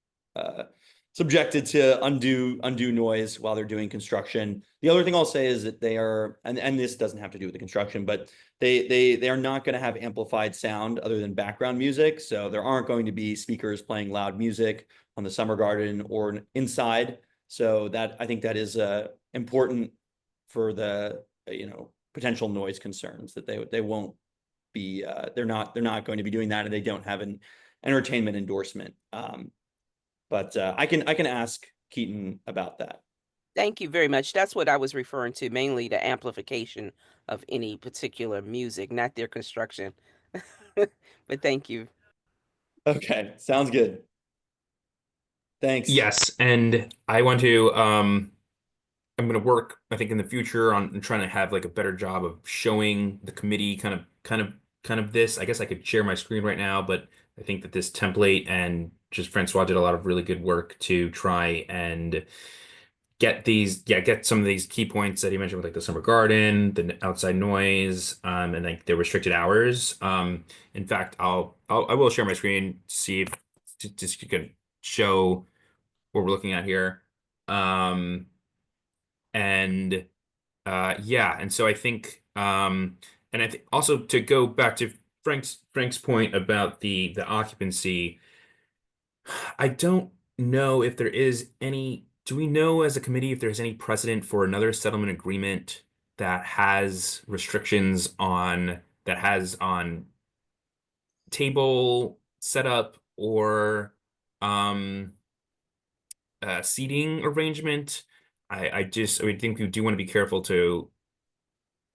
subjected to undue noise while they're doing construction. The other thing I'll say is that they are, and this doesn't have to do with the construction, but they are not going to have amplified sound other than background music. So there aren't going to be speakers playing loud music on the summer garden or inside. So I think that is important for the potential noise concerns, that they won't be they're not going to be doing that, and they don't have an entertainment endorsement. But I can ask Keaton about that. Thank you very much. That's what I was referring to, mainly the amplification of any particular music, not their construction. But thank you. Okay, sounds good. Thanks. Yes, and I want to I'm going to work, I think, in the future on trying to have like a better job of showing the committee kind of this. I guess I could share my screen right now, but I think that this template and just Francois did a lot of really good work to try and get some of these key points that he mentioned with like the summer garden, the outside noise, and like the restricted hours. In fact, I will share my screen, see if just you can show what we're looking at here. And yeah, and so I think and I think also to go back to Frank's point about the occupancy, I don't know if there is any, do we know as a committee if there's any precedent for another settlement agreement that has restrictions on table setup or um seating arrangement? I would think we do want to be careful to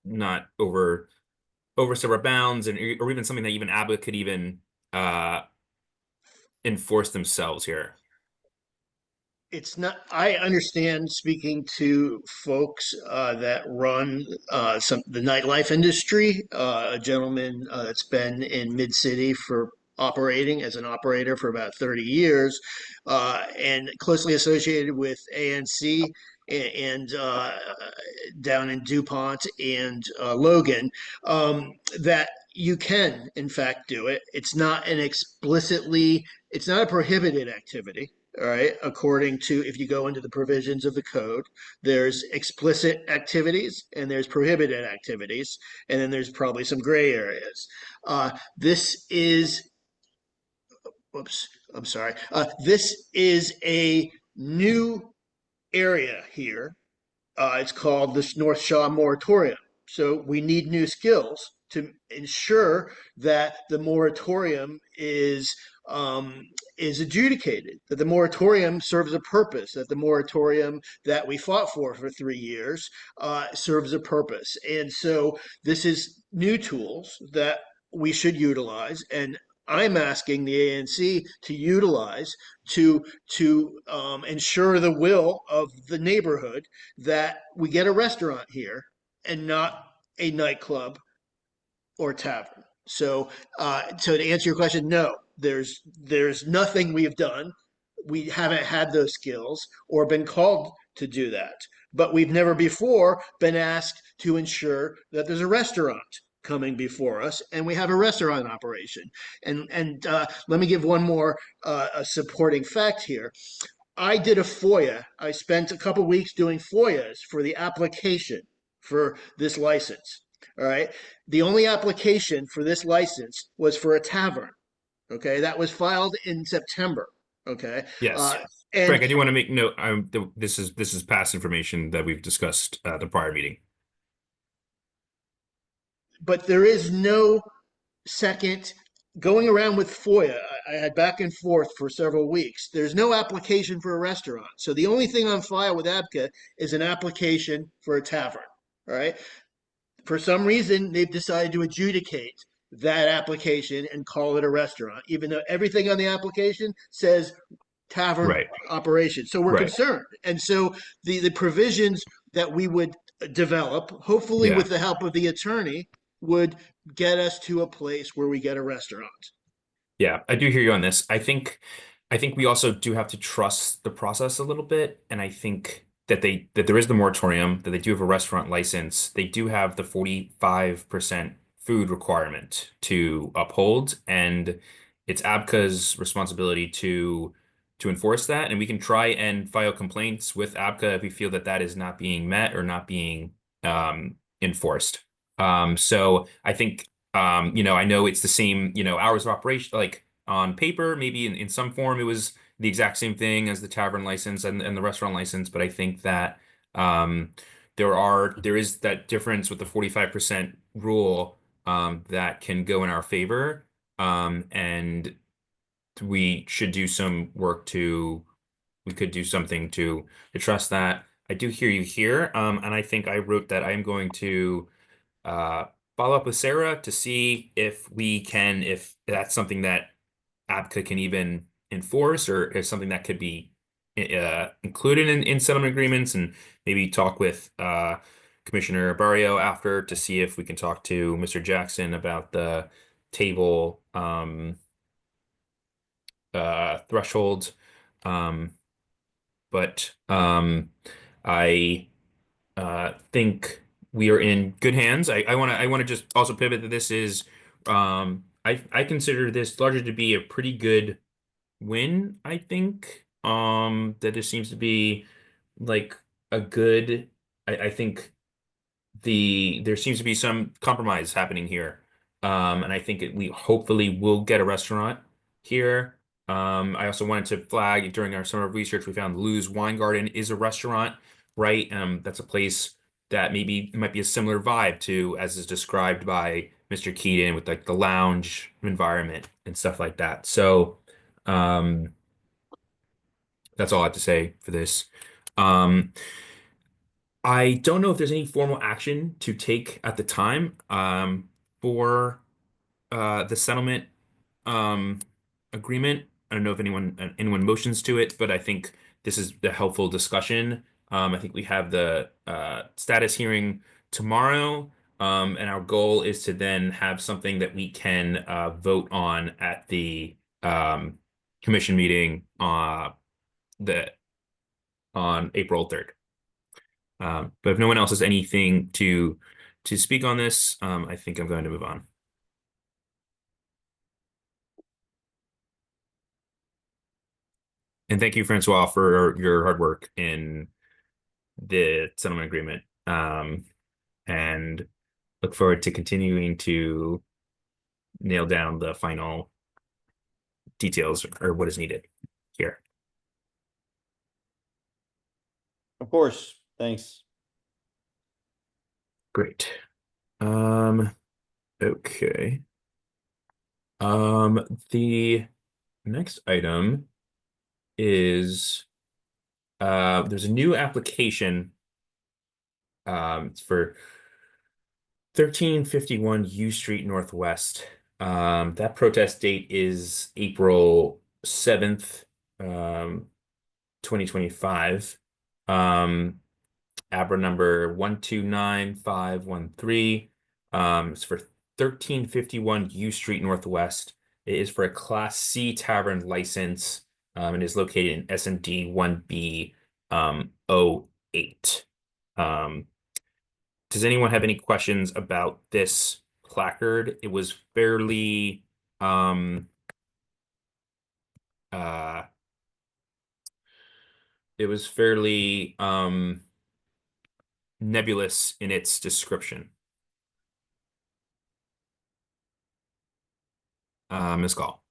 not overstep our bounds, and or even something that even ABBA could even uh enforce themselves here. It's not, I understand, speaking to folks that run the nightlife industry, a gentleman that's been in Mid City for operating as an operator for about 30 years, and closely associated with ANC and down in DuPont and Logan, that you can in fact do it. It's not a prohibited activity. All right. According to, if you go into the provisions of the code, there's explicit activities and there's prohibited activities. And then there's probably some gray areas. This is, whoops, I'm sorry. This is a new area here. It's called the North Shaw Moratorium. So we need new skills to ensure that the moratorium is adjudicated, that the moratorium serves a purpose, that the moratorium that we fought for 3 years serves a purpose. And so this is new tools that we should utilize, and I'm asking the ANC to utilize to ensure the will of the neighborhood that we get a restaurant here and not a nightclub or tavern. So to answer your question, no, there's nothing we've done. We haven't had those skills or been called to do that. But we've never before been asked to ensure that there's a restaurant coming before us, and we have a restaurant operation. And let me give one more supporting fact here. I did a FOIA. I spent a couple weeks doing FOIAs for the application for this license. All right. The only application for this license was for a tavern. Okay. That was filed in September. Okay. Yes. And Frank, I do want to make note. This is past information that we've discussed at the prior meeting. but there is no second going around with FOIA. I had back and forth for several weeks. There's no application for a restaurant. So the only thing on file with ABCA is an application for a tavern. All right. For some reason, they've decided to adjudicate that application and call it a restaurant, even though everything on the application says tavern Right. operation. So we're Right. concerned. And so the provisions that we would develop, hopefully Yeah. with the help of the attorney, would get us to a place where we get a restaurant. Yeah, I do hear you on this. I think we also do have to trust the process a little bit, and I think that there is the moratorium, that they do have a restaurant license. They do have the 45% food requirement to uphold, and it's ABCA's responsibility to enforce that, and we can try and file complaints with ABCA if we feel that that is not being met or not being enforced. So I think I know it's the same, hours of operation, like on paper, maybe in some form it was the exact same thing as the tavern license and the restaurant license, but I think that there is that difference with the 45% rule that can go in our favor. And we should do some work we could do something to trust that. I do hear you here. And I think I wrote that I am going to uh, follow up with Sarah to see if that's something that ABCA can even enforce, or is something that could be included in settlement agreements, and maybe talk with Commissioner Barrio after to see if we can talk to Mr. Jackson about the table threshold. Um, but I think we are in good hands. I want to just also pivot that this is I consider this largely to be a pretty good win. I think that this seems to be like a good. I think there seems to be some compromise happening here. And I think we hopefully will get a restaurant here. I also wanted to flag during our summer research, we found Lou's Wine Garden is a restaurant, right? That's a place that maybe it might be a similar vibe to as is described by Mr. Keaton, with like the lounge environment and stuff like that. So um, that's all I have to say for this. Um, I don't know if there's any formal action to take at the time for the settlement um, agreement. I don't know if anyone motions to it, but I think this is a helpful discussion. I think we have the status hearing tomorrow, and our goal is to then have something that we can vote on at the commission meeting the on April 3rd. But if no one else has anything to speak on this, I think I'm going to move on. And thank you, Francois, for your hard work in the settlement agreement. And look forward to continuing to nail down the final details or what is needed here. Of course. Thanks. Great. Okay. The next item is there's a new application. It's for 1351 U Street Northwest. That protest date is April 7th, 2025. ABRA number 129-513. It's for 1351 U Street Northwest. It is for a Class C tavern license, and is located in ANCD1B '08. Does anyone have any questions about this placard? It was fairly um uh it was fairly nebulous in its description. Ms. Gall.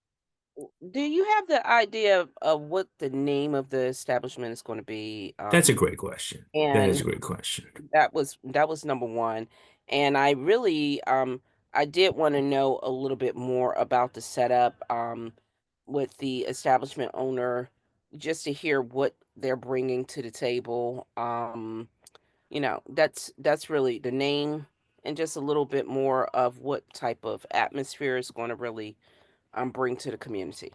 Do you have the idea of what the name of the establishment is going to be? That's a great question. That is a And great question. that was number one. And I really I did want to know a little bit more about the setup with the establishment owner, just to hear what they're bringing to the table. That's really the name, and just a little bit more of what type of atmosphere is going to really bring to the community.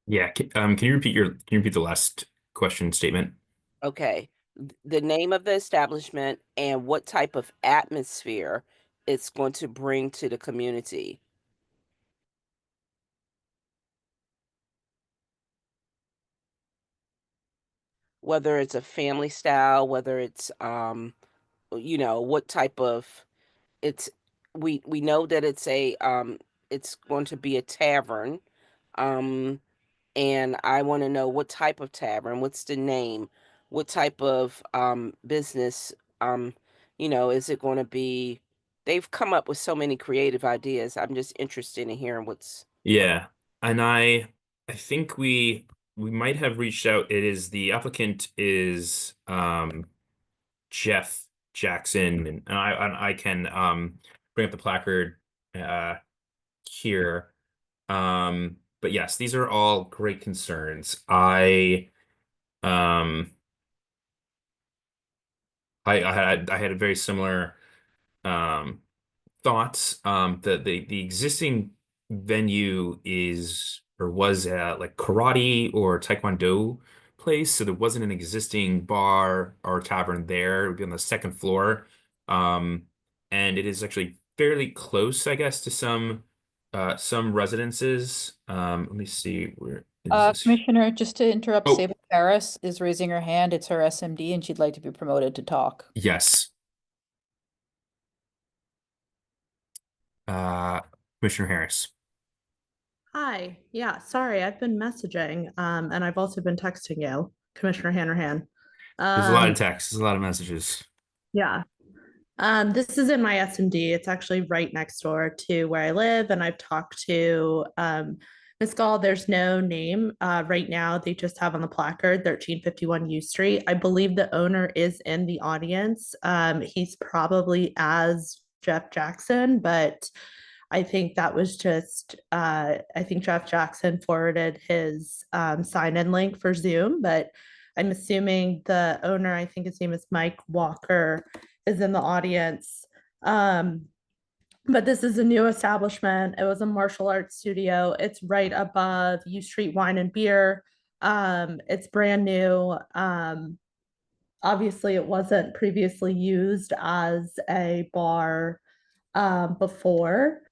Yeah. Can you repeat the last question statement? Okay. The name of the establishment and what type of atmosphere it's going to bring to the community. Whether it's a family style, whether it's what type of it's we know that it's going to be a tavern. Um and I want to know what type of tavern, what's the name, what type of business, um, is it going to be? They've come up with so many creative ideas. I'm just interested in hearing what's. Yeah. And I think we might have reached out. The applicant is Jeff Jackson, and I can bring up the placard uh here. But yes, these are all great concerns. Um I had a very similar um thoughts. The existing venue is or was like karate or taekwondo place, so there wasn't an existing bar or tavern there. It would be on the second floor. Um, and it is actually fairly close, I guess, to some residences. Let me see, where is this? Commissioner, just to interrupt, Oh, Sable Harris is raising her hand. It's her SMD and she'd like to be promoted to talk. yes. Uh, Commissioner Harris. Hi. Yeah, sorry, I've been messaging, and I've also been texting you, Commissioner Hanrahan. There's a lot of Um, text. There's a lot of messages. yeah. This is in my SMD. It's actually right next door to where I live, and I've talked to Ms. Gall. There's no name right now. They just have on the placard 1351 U Street. I believe the owner is in the audience. He's probably as Jeff Jackson, but I think that was just I think Jeff Jackson forwarded his sign-in link for Zoom, but I'm assuming the owner, I think his name is Mike Walker, is in the audience. Um, but this is a new establishment. It was a martial arts studio. It's right above U Street Wine and Beer. It's brand new. Obviously, it wasn't previously used as a bar before,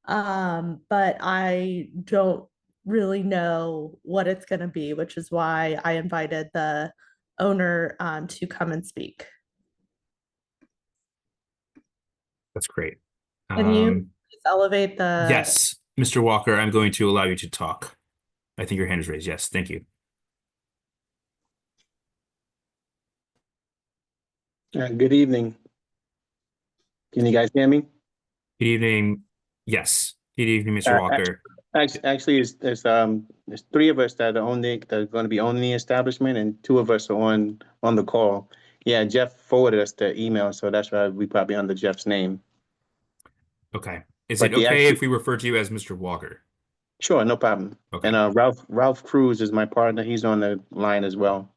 but I don't really know what it's going to be, which is why I invited the owner to come and speak. That's great. Can you please elevate the? Yes, Mr. Walker, I'm going to allow you to talk. I think your hand is raised. Yes, thank you. Good evening. Can you guys hear me? Good evening. Yes. Good evening, Mr. Walker. Actually, there's three of us that are going to be owning the establishment, and two of us are on the call. Yeah, Jeff forwarded us the email, so that's why we probably under Jeff's name. Okay. Is But it the okay actual, if we refer to you as Mr. Walker? sure, no problem. Okay. And Ralph Cruz is my partner. He's on the line as well.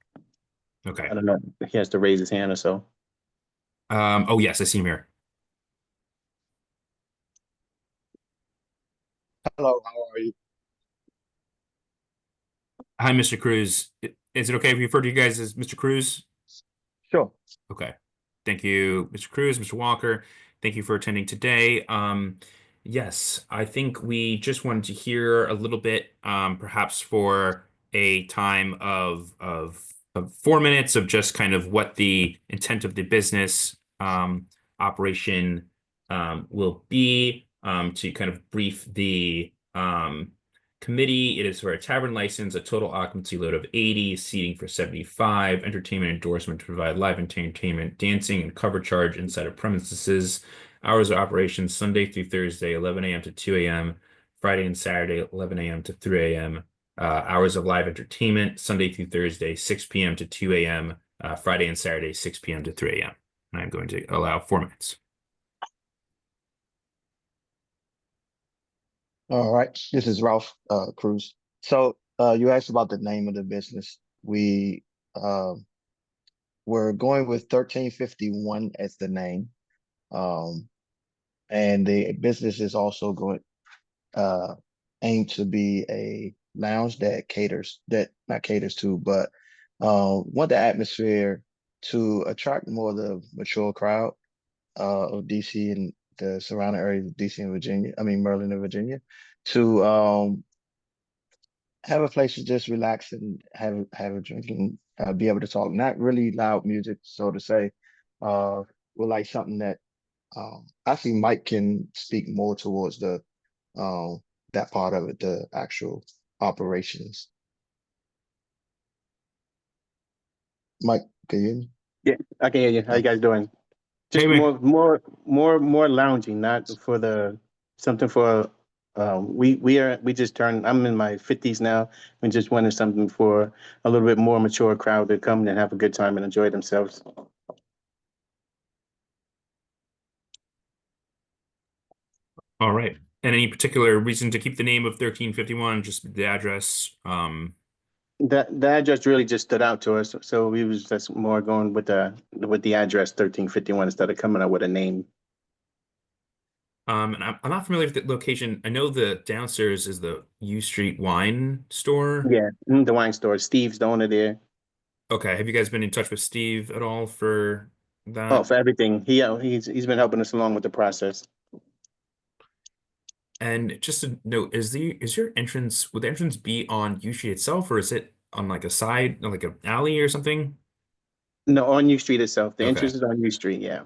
Okay. I don't know if he has to raise his hand or so. Oh yes, I see him here. Hello, how are you? Hi, Mr. Cruz. Is it okay if we refer to you guys as Mr. Cruz? Sure. Okay. Thank you, Mr. Cruz, Mr. Walker. Thank you for attending today. Yes, I think we just wanted to hear a little bit, perhaps for a time of 4 minutes of just kind of what the intent of the business operation will be, to kind of brief the Committee, it is for a tavern license, a total occupancy load of 80, seating for 75, entertainment endorsement to provide live entertainment, dancing, and cover charge inside of premises. Hours of operation Sunday through Thursday, 11 a.m. to 2 a.m., Friday and Saturday, 11 a.m. to 3 a.m. Hours of live entertainment Sunday through Thursday, 6 p.m. to 2 a.m., Friday and Saturday, 6 p.m. to 3 a.m. And I'm going to allow 4 minutes. All right, this is Ralph Cruz. So you asked about the name of the business. We're going with 1351 as the name. And the business is also going aimed to be a lounge that not caters to, but want the atmosphere to attract more of the mature crowd of DC and the surrounding areas of DC and Virginia, I mean Maryland and Virginia, to have a place to just relax and have a drink and be able to talk. Not really loud music, so to say. We like something that I think Mike can speak more towards the that part of it, the actual operations. Mike, can you hear me? Yeah, I can hear you. How you guys doing? Just Hey, Mike. more lounging, not for the something for. We just turned. I'm in my 50s now. We just wanted something for a little bit more mature crowd to come and have a good time and enjoy themselves. All right. And any particular reason to keep the name of 1351, just the address? The address really just stood out to us, so we was just more going with the address 1351 instead of coming up with a name. And I'm not familiar with the location. I know the downstairs is the U Street Wine Store. Yeah, the wine store. Steve's the owner there. Okay. Have you guys been in touch with Steve at all for Oh, that? for everything. He's been helping us along with the process. And just to note, is your entrance, would the entrance be on U Street itself, or is it on like a side, like an alley or something? No, on U Street itself. The Okay. entrance is on U Street. Yeah.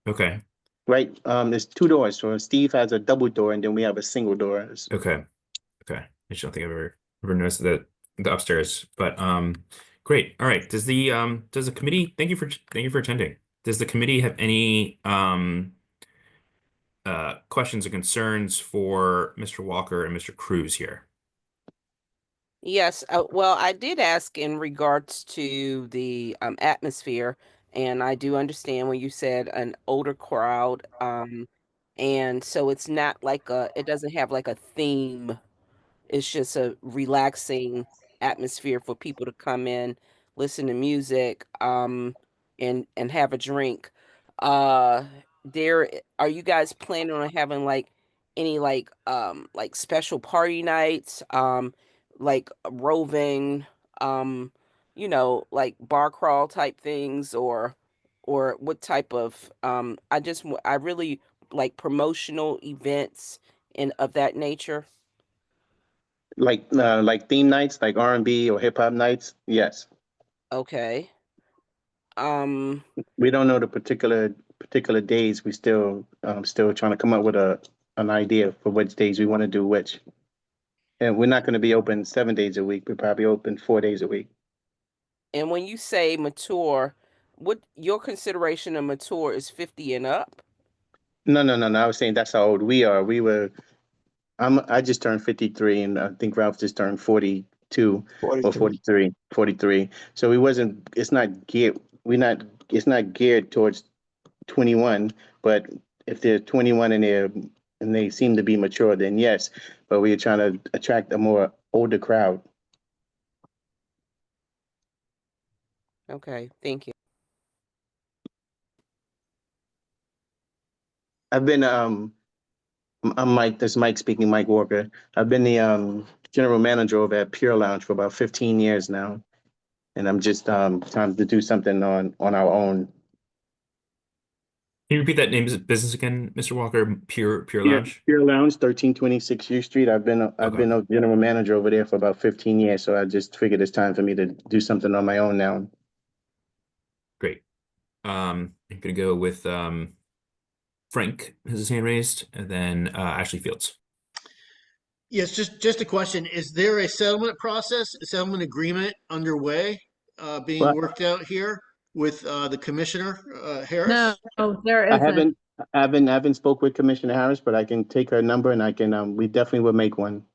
Okay. Right. There's two doors. So Steve has a double door, and then we have a single door. Okay. Okay. I just don't think I've ever noticed that the upstairs. But great. All right. Does the committee, thank you for attending. Does the committee have any questions or concerns for Mr. Walker and Mr. Cruz here? Yes, well, I did ask in regards to the atmosphere, and I do understand when you said an older crowd, and so it's not like it doesn't have like a theme. It's just a relaxing atmosphere for people to come in, listen to music, and have a drink. Uh, are you guys planning on having like any like special party nights, like roving, um, like bar crawl type things, or what type of I really like promotional events and of that nature. Like theme nights, like R&B or hip hop nights. Yes. Okay. Um, We don't know the particular days. We still trying to come up with an idea for which days we want to do which. And we're not going to be open 7 days a week. We're probably open 4 days a week. and when you say mature, what your consideration of mature is 50 and up? No. I was saying that's how old we are. I just turned 53 and I think Ralph just turned 42 or 43. 43. So it's not geared towards 21, but if they're 21 and they seem to be mature, then yes. But we're trying to attract a more older crowd. Okay, thank you. I've been I'm Mike, this is Mike speaking, Mike Walker. I've been the general manager over at Pure Lounge for about 15 years now. And I'm just trying to do something on our own. Can you repeat that name of business again, Mr. Walker? Pure Yeah, Lounge? Pure Lounge, 1326 U Street. I've been Okay. a general manager over there for about 15 years, so I just figured it's time for me to do something on my own now. Great. I'm gonna go with Frank has his hand raised, and then Ashley Fields. Yes, just a question. Is there a settlement process, a settlement agreement underway, being Well, worked out here with the Commissioner, No, Harris? there I isn't. haven't spoke with Commissioner Harris, but I can take her number and I can, we definitely will make one.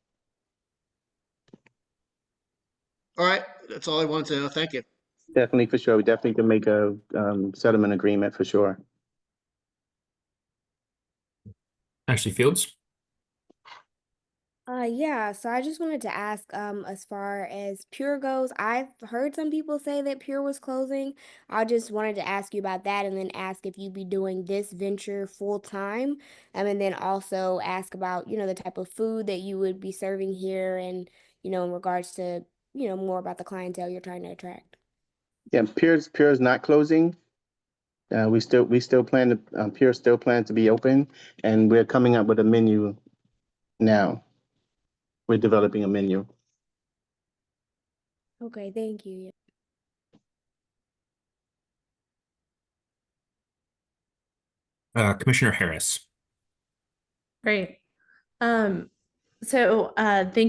All right, that's all I wanted to know. Thank you. Definitely for sure. We definitely can make a, settlement agreement for sure. Ashley Fields. Yeah, so I just wanted to ask, as far as Pure goes, I've heard some people say that Pure was closing. I just wanted to ask you about that and then ask if you'd be doing this venture full time. And then also ask about, the type of food that you would be serving here and, in regards to, more about the clientele you're trying to attract. Yeah, Pure is not closing. We still plan to, Pure still plan to be open, and we're coming up with a menu now. We're developing a menu. Okay, thank you. Commissioner Harris. Great. Thank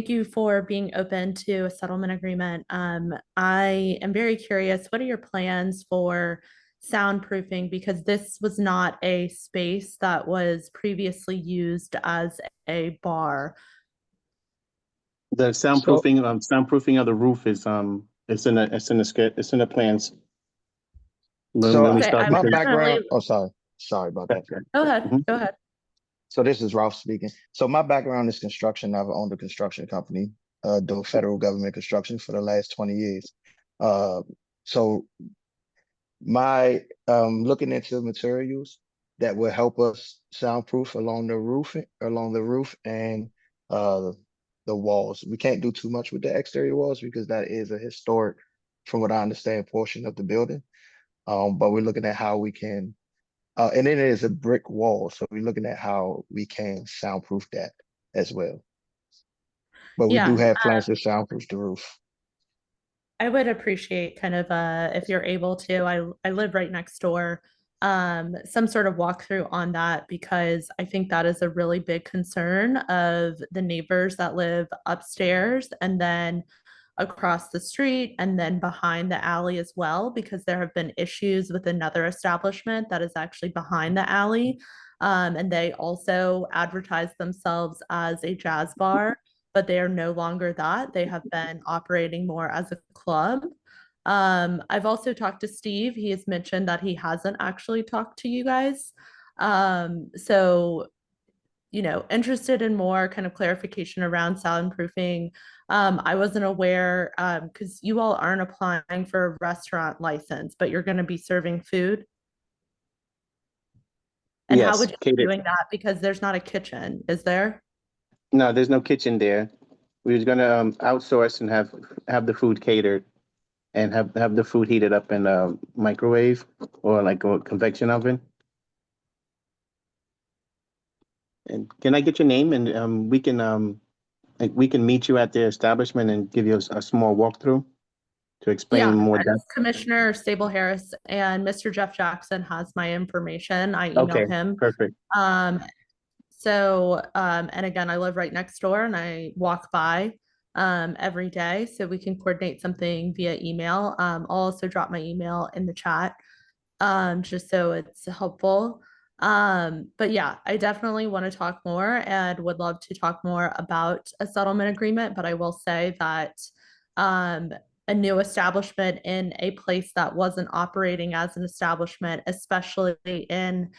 you for being open to a settlement agreement. I am very curious, what are your plans for soundproofing? Because this was not a space that was previously used as a bar. The soundproofing of the roof is, it's in the plans. So When we Okay, start I to my would finish. definitely, background, oh, sorry about that. go ahead, Mhm. go ahead. So this is Ralph speaking. So my background is construction. I've owned a construction company, doing federal government construction for the last 20 years. Uh, so my looking into materials that will help us soundproof along the roof and uh the walls. We can't do too much with the exterior walls because that is a historic, from what I understand, portion of the building. But we're looking at how we can and it is a brick wall, so we're looking at how we can soundproof that as well. But we do Yeah, have plans to soundproof the roof. I would appreciate kind of if you're able to, I live right next door, some sort of walkthrough on that because I think that is a really big concern of the neighbors that live upstairs and then across the street and then behind the alley as well, because there have been issues with another establishment that is actually behind the alley. And they also advertise themselves as a jazz bar, but they are no longer that. They have been operating more as a club. I've also talked to Steve. He has mentioned that he hasn't actually talked to you guys. So, interested in more kind of clarification around soundproofing. I wasn't aware because you all aren't applying for a restaurant license, but you're going to be serving food. And how Yes, would you be catered. doing that? Because there's not a kitchen, is there? No, there's no kitchen there. We was gonna outsource and have the food catered and have the food heated up in a microwave or like a convection oven. And can I get your name and we can meet you at the establishment and give you a small walkthrough to explain Yeah, more that is depth. Commissioner Sable Harris and Mr. Jeff Jackson has my information. I Okay, emailed him. perfect. And again, I live right next door and I walk by every day, so we can coordinate something via email. I'll also drop my email in the chat just so it's helpful. But yeah, I definitely want to talk more and would love to talk more about a settlement agreement. But I will say that um, a new establishment in a place that wasn't operating as an establishment, especially in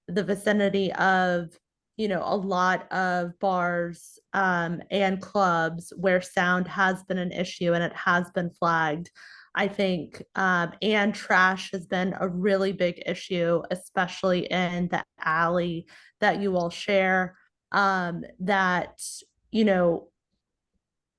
the vicinity of a lot of bars and clubs where sound has been an issue and it has been flagged. I think, and trash has been a really big issue, especially in the alley that you all share. That, you know,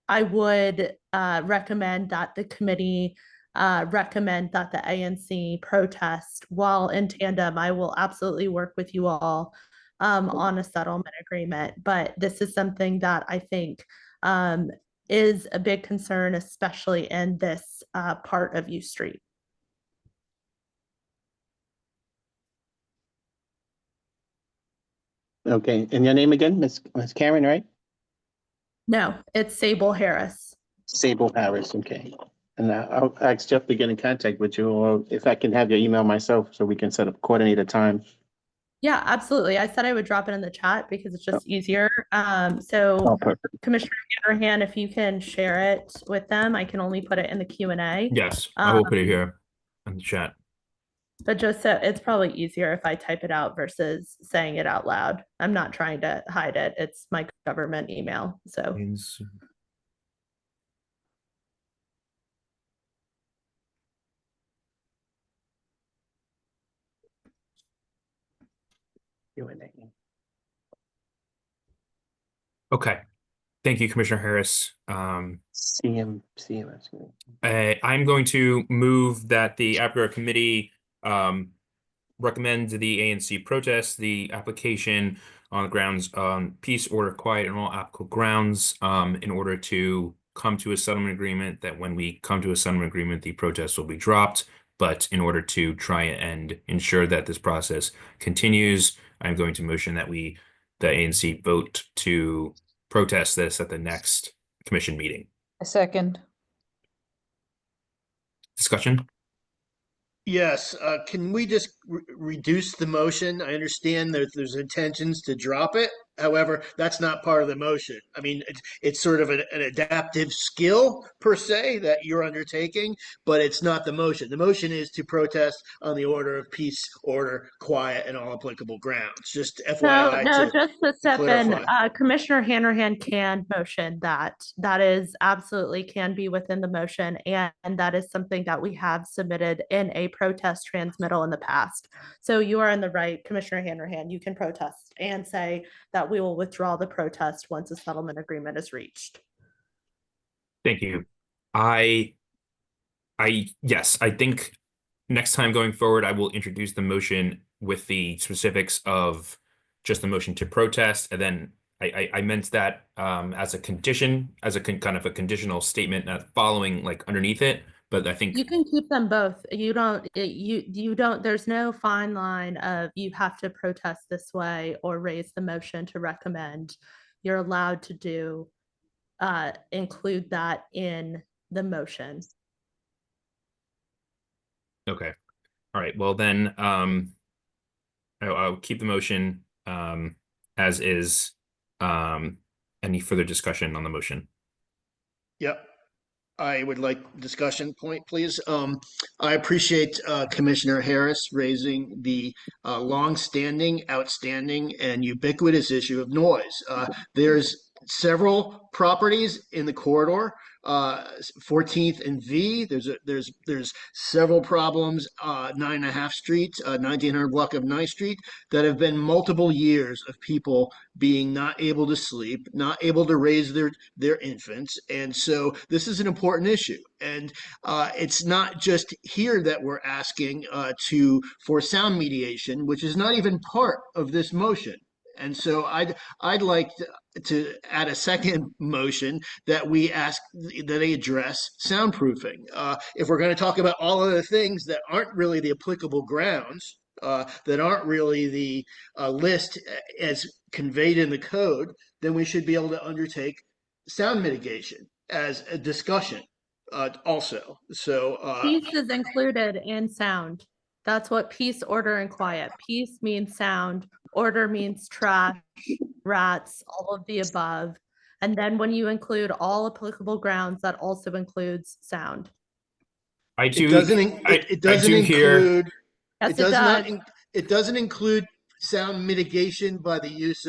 I would recommend that the committee recommend that the ANC protest while in tandem. I will absolutely work with you all on a settlement agreement, but this is something that I think is a big concern, especially in this part of U Street. Okay, and your name again, Miss Karen, right? No, it's Sable Harris. Sable Harris, okay. And I'll ask Jeff to get in contact with you, or if I can have your email myself so we can set up, coordinate a time. Yeah, absolutely. I said I would drop it in the chat because it's just easier. So Perfect. Commissioner Hanrahan, if you can share it with them, I can only put it in the Q&A. Yes, I will put it here in the chat. But just so it's probably easier if I type it out versus saying it out loud. I'm not trying to hide it. It's my government email. So okay. Thank you, Commissioner Harris. CM. I'm going to move that the ABCR committee recommend the ANC protest the application on the grounds peace, order, quiet, and all applicable grounds in order to come to a settlement agreement, that when we come to a settlement agreement, the protest will be dropped. But in order to try and ensure that this process continues, I'm going to motion that the ANC vote to protest this at the next commission meeting. A second. Discussion? Yes, can we just reduce the motion? I understand that there's intentions to drop it. However, that's not part of the motion. I mean, it's sort of an adaptive skill per se that you're undertaking, but it's not the motion. The motion is to protest on the order of peace, order, quiet, and all applicable grounds. Just FYI no, to just to step in, clarify. Commissioner Hanrahan can motion that. That is absolutely can be within the motion, and that is something that we have submitted in a protest transmittal in the past. So you are in the right, Commissioner Hanrahan. You can protest and say that we will withdraw the protest once a settlement agreement is reached. Thank you. Yes, I think next time going forward, I will introduce the motion with the specifics of just the motion to protest, and then I meant that as a condition, as a kind of a conditional statement, following like underneath it. But I think you can keep them both. You don't. There's no fine line of you have to protest this way or raise the motion to recommend. You're allowed to do include that in the motion. okay. All right. Well, then I'll keep the motion as is. Any further discussion on the motion? Yep. I would like discussion point, please. I appreciate Commissioner Harris raising the long-standing, outstanding, and ubiquitous issue of noise. There's several properties in the corridor, 14th and V. There's several problems, 9.5 Street, 1900 block of 9th Street, that have been multiple years of people being not able to sleep, not able to raise their infants, and so this is an important issue. And it's not just here that we're asking for sound mediation, which is not even part of this motion. And so I'd like to add a second motion that we ask that they address soundproofing. If we're going to talk about all other things that aren't really the applicable grounds, that aren't really the list as conveyed in the code, then we should be able to undertake sound mitigation as a discussion also. So peace is included in sound. That's what peace, order, and quiet. Peace means sound. Order means trash, rats, all of the above. And then when you include all applicable grounds, that also includes sound. I do. It doesn't. It doesn't include. Yes, it does not. It doesn't include sound mitigation by the use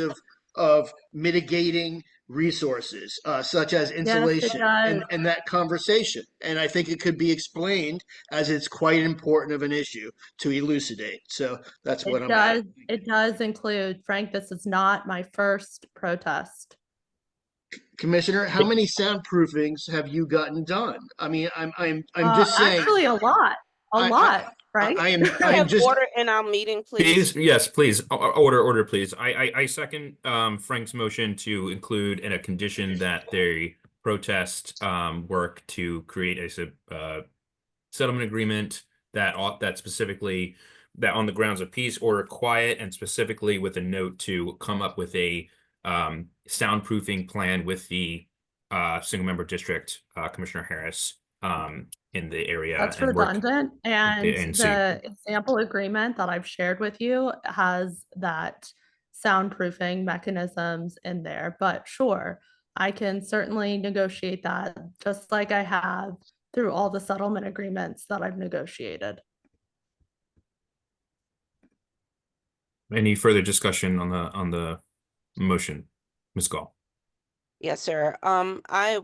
of mitigating resources such as insulation and that conversation. And I think it could be explained as it's quite important of an issue to elucidate. So that's what I'm at. It does include, Frank, this is not my first protest. Commissioner, how many soundproofings have you gotten done? I mean, I'm just saying. Actually, a lot, right? I am just order in our meeting, please. Yes, please. Order, please. I second Frank's motion to include in a condition that they protest work to create a settlement agreement that specifically that on the grounds of peace, order, quiet, and specifically with a note to come up with a soundproofing plan with the single member district, Commissioner Harris, in the area That's and work redundant. with And the ANC. the example agreement that I've shared with you has that soundproofing mechanisms in there. But sure, I can certainly negotiate that just like I have through all the settlement agreements that I've negotiated. Any further discussion on the motion, Ms. Gall? Yes, sir. I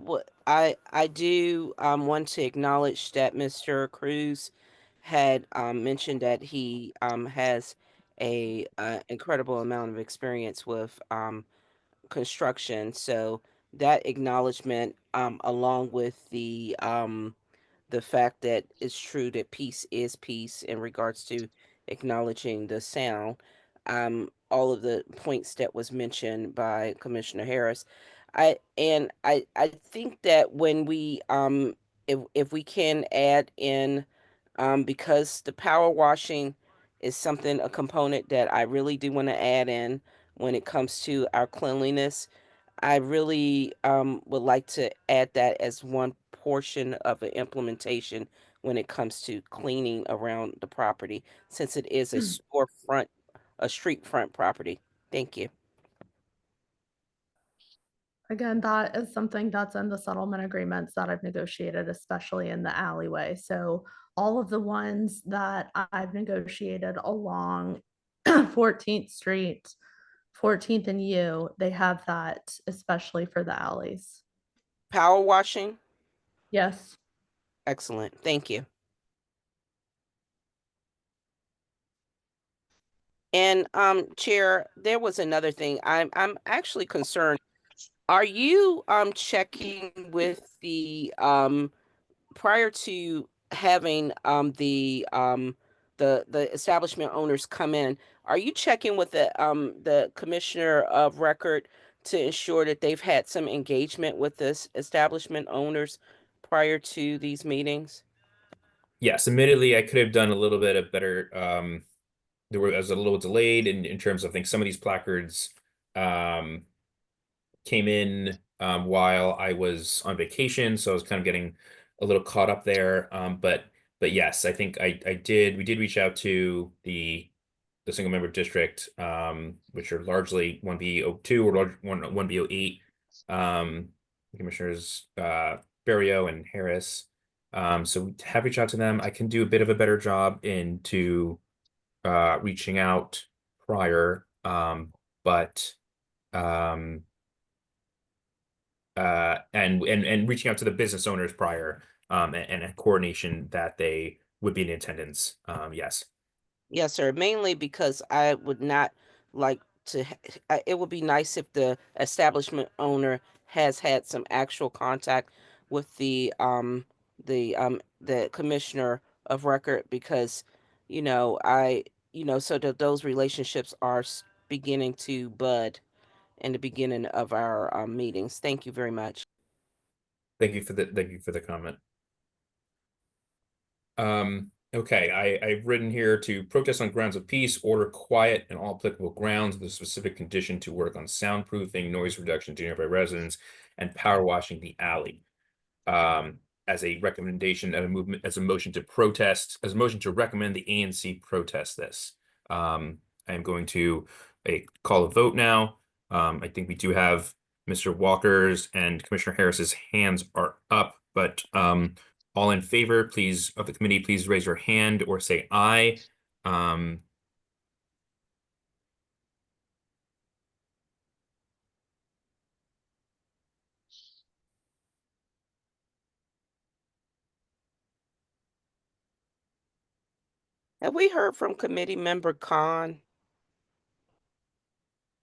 do want to acknowledge that Mr. Cruz had mentioned that he has a incredible amount of experience with construction. So that acknowledgement, along with the fact that it's true that peace is peace in regards to acknowledging the sound, all of the points that was mentioned by Commissioner Harris. I think that when we if we can add in, because the power washing is something, a component that I really do want to add in when it comes to our cleanliness. I really would like to add that as one portion of an implementation when it comes to cleaning around the property, since it is a storefront, a street front property. Thank you. Again, that is something that's in the settlement agreements that I've negotiated, especially in the alleyway. So all of the ones that I've negotiated along 14th Street, 14th and U, they have that, especially for the alleys. Power washing? Yes. Excellent. Thank you. And Chair, there was another thing. I'm actually concerned. Are you checking with the prior to having the establishment owners come in, are you checking with the commissioner of record to ensure that they've had some engagement with this establishment owners prior to these meetings? Yes, admittedly, I could have done a little bit of better. I was a little delayed in terms of, I think some of these placards came in while I was on vacation, so I was kind of getting a little caught up there. But yes, I think we did reach out to the single member district, which are largely 1B02 or 1B08, Commissioners Barrio and Harris. So we have reached out to them. I can do a bit of a better job into reaching out prior, but and reaching out to the business owners prior, and a coordination that they would be in attendance. Yes. Yes, sir. Mainly because I would not like to. It would be nice if the establishment owner has had some actual contact with the commissioner of record, because so that those relationships are beginning to bud in the beginning of our meetings. Thank you very much. Thank you for the comment. Okay, I've written here to protest on grounds of peace, order quiet and all applicable grounds with a specific condition to work on soundproofing, noise reduction to nearby residents, and power washing the alley. As a recommendation and a movement, as a motion to protest, as a motion to recommend the ANC protest this. I am going to call a vote now. I think we do have Mr. Walker's and Commissioner Harris's hands are up, but all in favor, please, of the committee, please raise your hand or say aye. Have we heard from committee member Khan?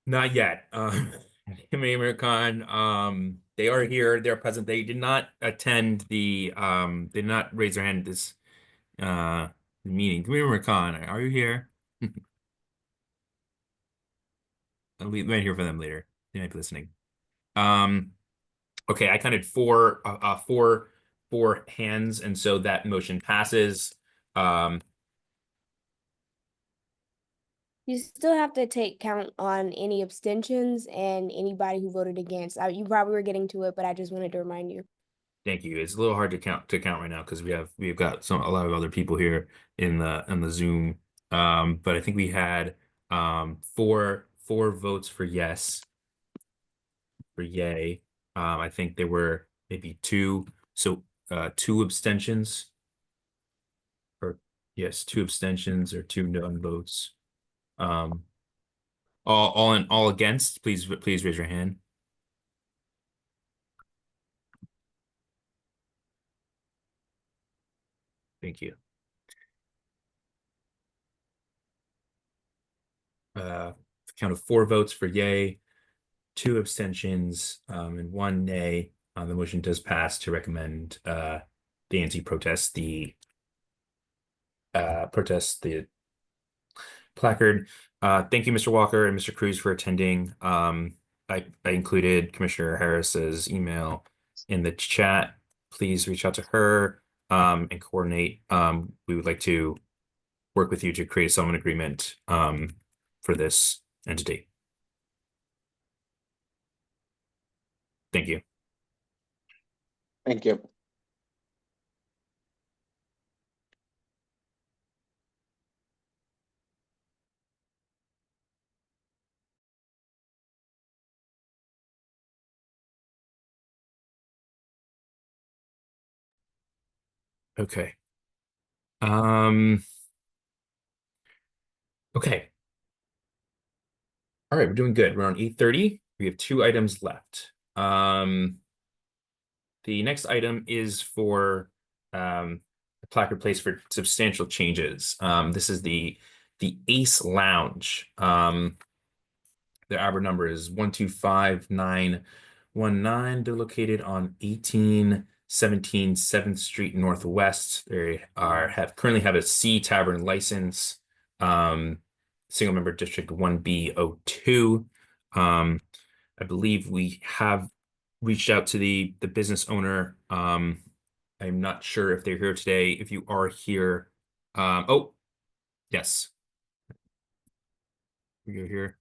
Not yet. Committee Member Khan, they are here, they're present. They did not attend they did not raise their hand at this meeting. Committee Member Khan, are you here? We might hear from them later. They might be listening. Okay, I counted four hands, and so that motion passes. You still have to take count on any abstentions and anybody who voted against. You probably were getting to it, but I just wanted to remind you. Thank you. It's a little hard to count right now because we've got a lot of other people here in the Zoom. But I think we had four votes for yes, for yay. I think there were maybe two, so two abstentions, or yes, two abstentions or two non-votes. All against, please raise your hand. Thank you. Count of 4 votes for yay, 2 abstentions, and 1 nay. The motion does pass to recommend the ANC protest the placard. Thank you, Mr. Walker and Mr. Cruz, for attending. I included Commissioner Harris's email in the chat. Please reach out to her and coordinate. We would like to work with you to create a settlement agreement for this entity. Thank you. Thank you. Okay. Okay. All right, we're doing good. We're on 8:30. We have 2 items left. The next item is for a placard place for substantial changes. This is the Ace Lounge. Their ABR number is 125-919. They're located on 1817 7th Street Northwest. They currently have a C Tavern license, single member district 1B02. I believe we have reached out to the business owner. I'm not sure if they're here today. If you are here, oh, yes, you're here.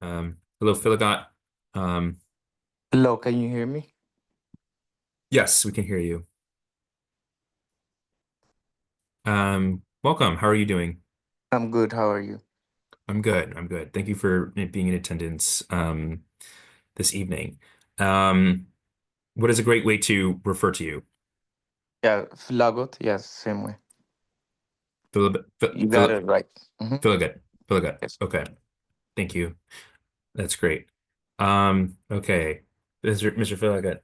Hello, Philigot. Hello, can you hear me? Yes, we can hear you. Welcome. How are you doing? I'm good. How are you? I'm good. I'm good. Thank you for being in attendance this evening. What is a great way to refer to you? Yeah, Flagot. Yes, same way. You got Phil, it right. Mhm. Philigot. Philigot. Yes. Okay. Thank you. That's great. Okay. Mr. Philigot.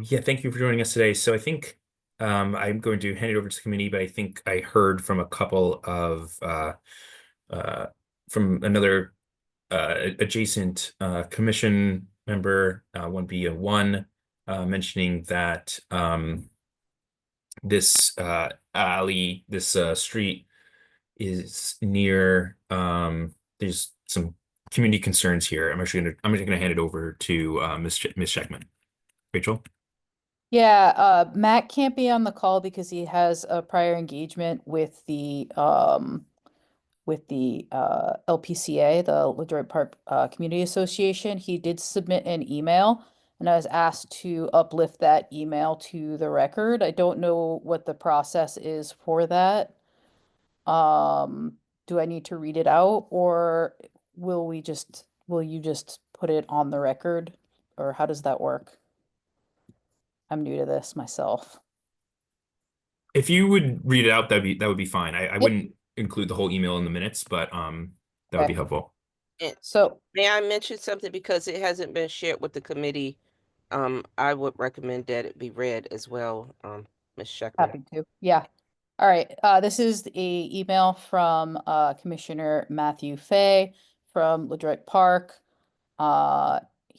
Yeah, thank you for joining us today. So I think I'm going to hand it over to the committee, but I think I heard from a couple of from another adjacent commission member, 1B1, mentioning that this alley, this street is near, there's some community concerns here. I'm actually gonna hand it over to Ms. Scheckman. Rachel? Yeah, Matt can't be on the call because he has a prior engagement with the LPCA, the Ledroit Park Community Association. He did submit an email, and I was asked to uplift that email to the record. I don't know what the process is for that. Do I need to read it out, or will you just put it on the record, or how does that work? I'm new to this myself. If you would read it out, that would be fine. I Yep. wouldn't include the whole email in the minutes, but that would be Okay. helpful. And So, may I mention something because it hasn't been shared with the committee? I would recommend that it be read as well, Ms. Scheckman. happy to. Yeah. All right. This is a email from Commissioner Matthew Fay from Ledroit Park.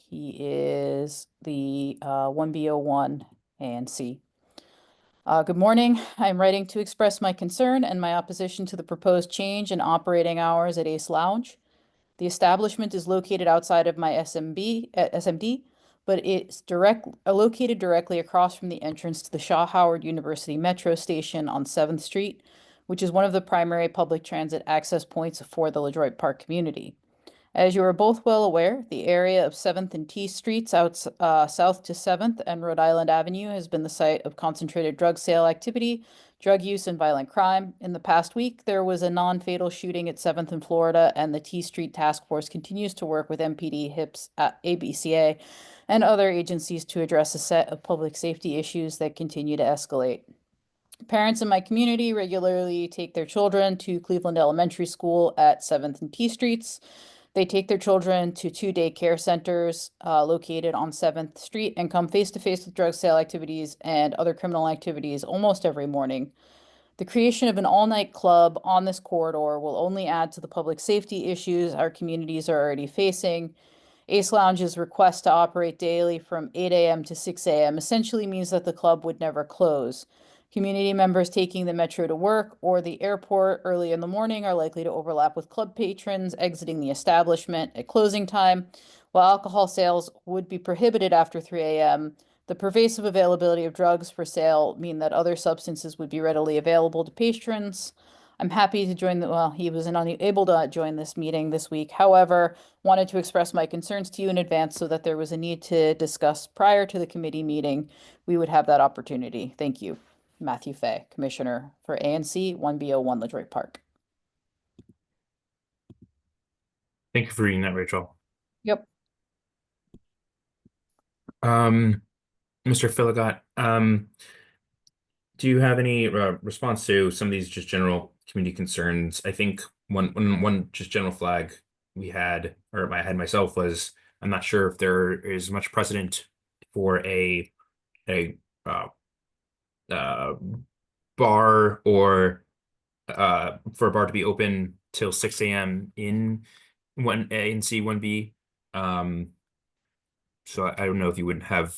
He is the 1B01 ANC. Good morning. I'm writing to express my concern and my opposition to the proposed change in operating hours at Ace Lounge. The establishment is located outside of my SMD, but it's located directly across from the entrance to the Shaw Howard University Metro Station on 7th Street, which is one of the primary public transit access points for the LaDroit Park community. As you are both well aware, the area of 7th and T Streets south to 7th and Rhode Island Avenue has been the site of concentrated drug sale activity, drug use, and violent crime. In the past week, there was a non-fatal shooting at 7th in Florida, and the T Street Task Force continues to work with MPD, HIPS, ABCA, and other agencies to address a set of public safety issues that continue to escalate. Parents in my community regularly take their children to Cleveland Elementary School at 7th and T Streets. They take their children to 2-day care centers located on 7th Street and come face to face with drug sale activities and other criminal activities almost every morning. The creation of an all-night club on this corridor will only add to the public safety issues our communities are already facing. Ace Lounge's request to operate daily from 8 a.m. to 6 a.m. essentially means that the club would never close. Community members taking the metro to work or the airport early in the morning are likely to overlap with club patrons exiting the establishment at closing time. While alcohol sales would be prohibited after 3 a.m., the pervasive availability of drugs for sale mean that other substances would be readily available to patrons. I'm happy to join he was unable to join this meeting this week. However, wanted to express my concerns to you in advance so that there was a need to discuss prior to the committee meeting. We would have that opportunity. Thank you. Matthew Fay, Commissioner for ANC1B01 LaDroit Park. Thank you for reading that, Rachel. Yep. Mr. Philligot, do you have any response to some of these just general community concerns? I think one just general flag we had, or I had myself, was I'm not sure if there is much precedent for a bar or for a bar to be open till 6 a.m. in ANC1B. So I don't know if you would have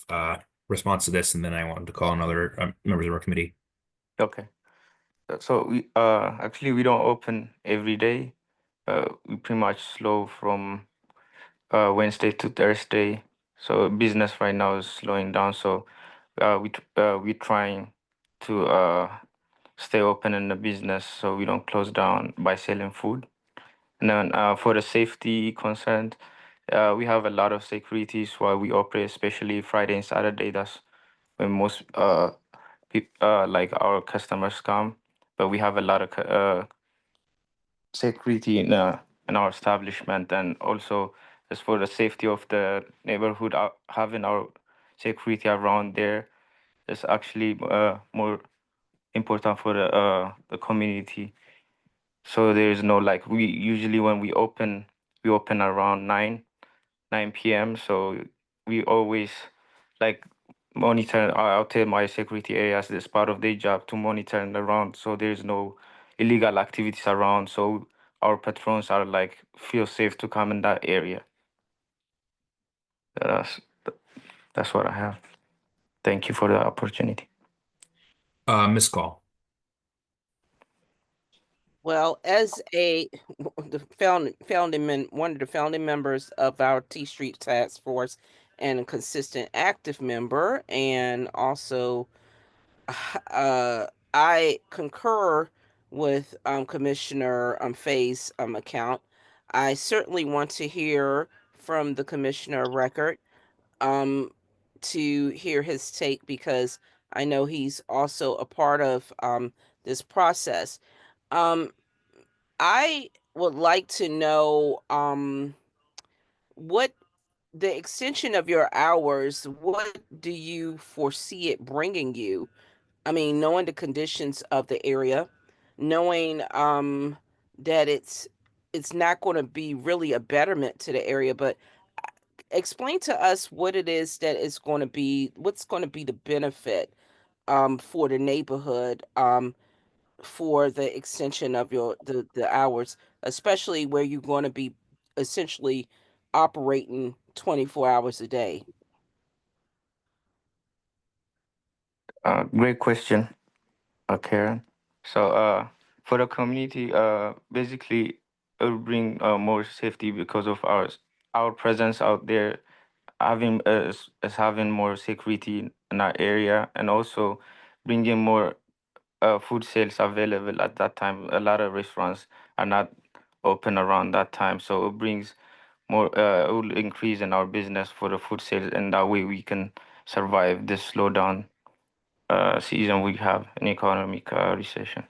response to this, and then I wanted to call on other members of our committee. Okay. So we actually we don't open every day. We pretty much slow from Wednesday to Thursday. So business right now is slowing down. So we're trying to stay open in the business so we don't close down by selling food. And then for the safety concern, we have a lot of securities while we operate, especially Friday and Saturday. That's when most like our customers come. But we have a lot of security in our establishment, and also as for the safety of the neighborhood, having our security around there is actually more important for the community. So there is no, like, we usually when we open around 9 p.m. So we always like monitor. I'll tell my security areas it's part of their job to monitor and around, so there's no illegal activities around. So our patrons are like feel safe to come in that area. That's that's what I have. Thank you for the opportunity. Miss Call. Well, as the one of the founding members of our T Street Task Force and a consistent active member, and also I concur with Commissioner Fay's account. I certainly want to hear from the commissioner record um, to hear his take, because I know he's also a part of this process. Um, I would like to know what the extension of your hours, what do you foresee it bringing you? I mean, knowing the conditions of the area, knowing that it's not going to be really a betterment to the area, but explain to us what it is that is going to be, what's going to be the benefit for the neighborhood, for the extension of the hours, especially where you're going to be essentially operating 24 hours a day. Great question, Karen. So for the community, basically it will bring more safety because of our presence out there, having having more security in our area, and also bringing more food sales available at that time. A lot of restaurants are not open around that time, so it brings more, it will increase in our business for the food sales, and that way we can survive this slowdown season we have an economic recession.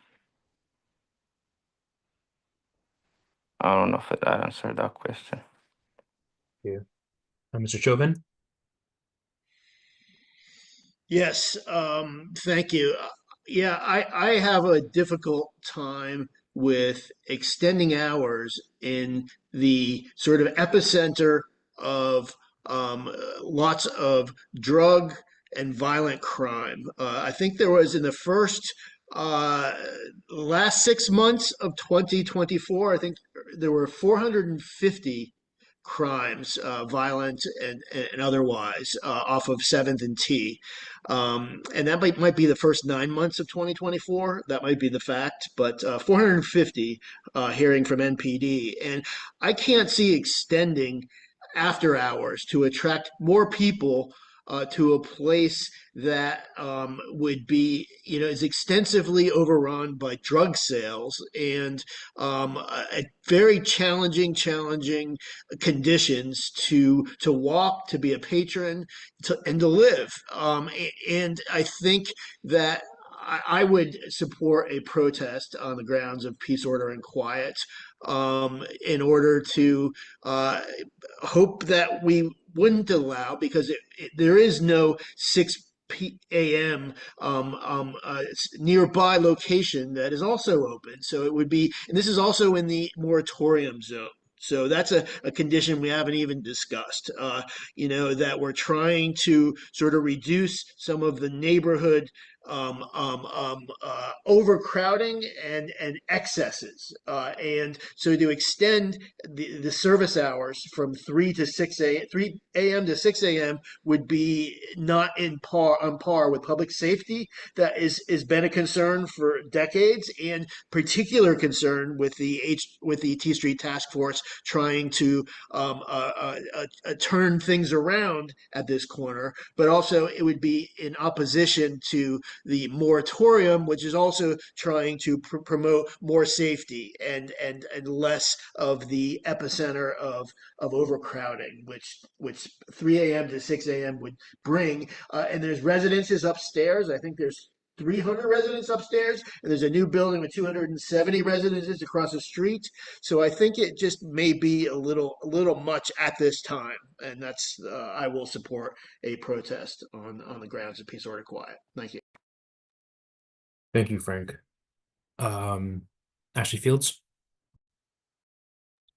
I don't know if that answered that question. Yeah. Mr. Chauvin? Yes, thank you. Yeah, I have a difficult time with extending hours in the sort of epicenter of lots of drug and violent crime. I think there was in the uh, last 6 months of 2024, I think there were 450 crimes, violent and otherwise, off of 7th and T. And that might be the first 9 months of 2024. That might be the fact, but 450 hearing from NPD. And I can't see extending after hours to attract more people to a place that would be, is extensively overrun by drug sales and a very challenging conditions to walk, to be a patron, and to live. And I think that I would support a protest on the grounds of peace, order, and quiet, in order to uh, hope that we wouldn't allow, because there is no 6 a.m. Nearby location that is also open. So it would be, and this is also in the moratorium zone. So that's a condition we haven't even discussed, that we're trying to sort of reduce some of the neighborhood overcrowding and excesses. And so to extend the service hours from 3 a.m. to 6 a.m. would be not on par with public safety. That is been a concern for decades, and particular concern with the T Street Task Force trying to turn things around at this corner. But also, it would be in opposition to the moratorium, which is also trying to promote more safety and less of the epicenter of overcrowding, which 3 a.m. to 6 a.m. would bring. And there's residences upstairs. I think there's 300 residents upstairs, and there's a new building with 270 residences across the street. So I think it just may be a little much at this time, and that's I will support a protest on the grounds of peace, order, quiet. Thank you. Thank you, Frank. Ashley Fields?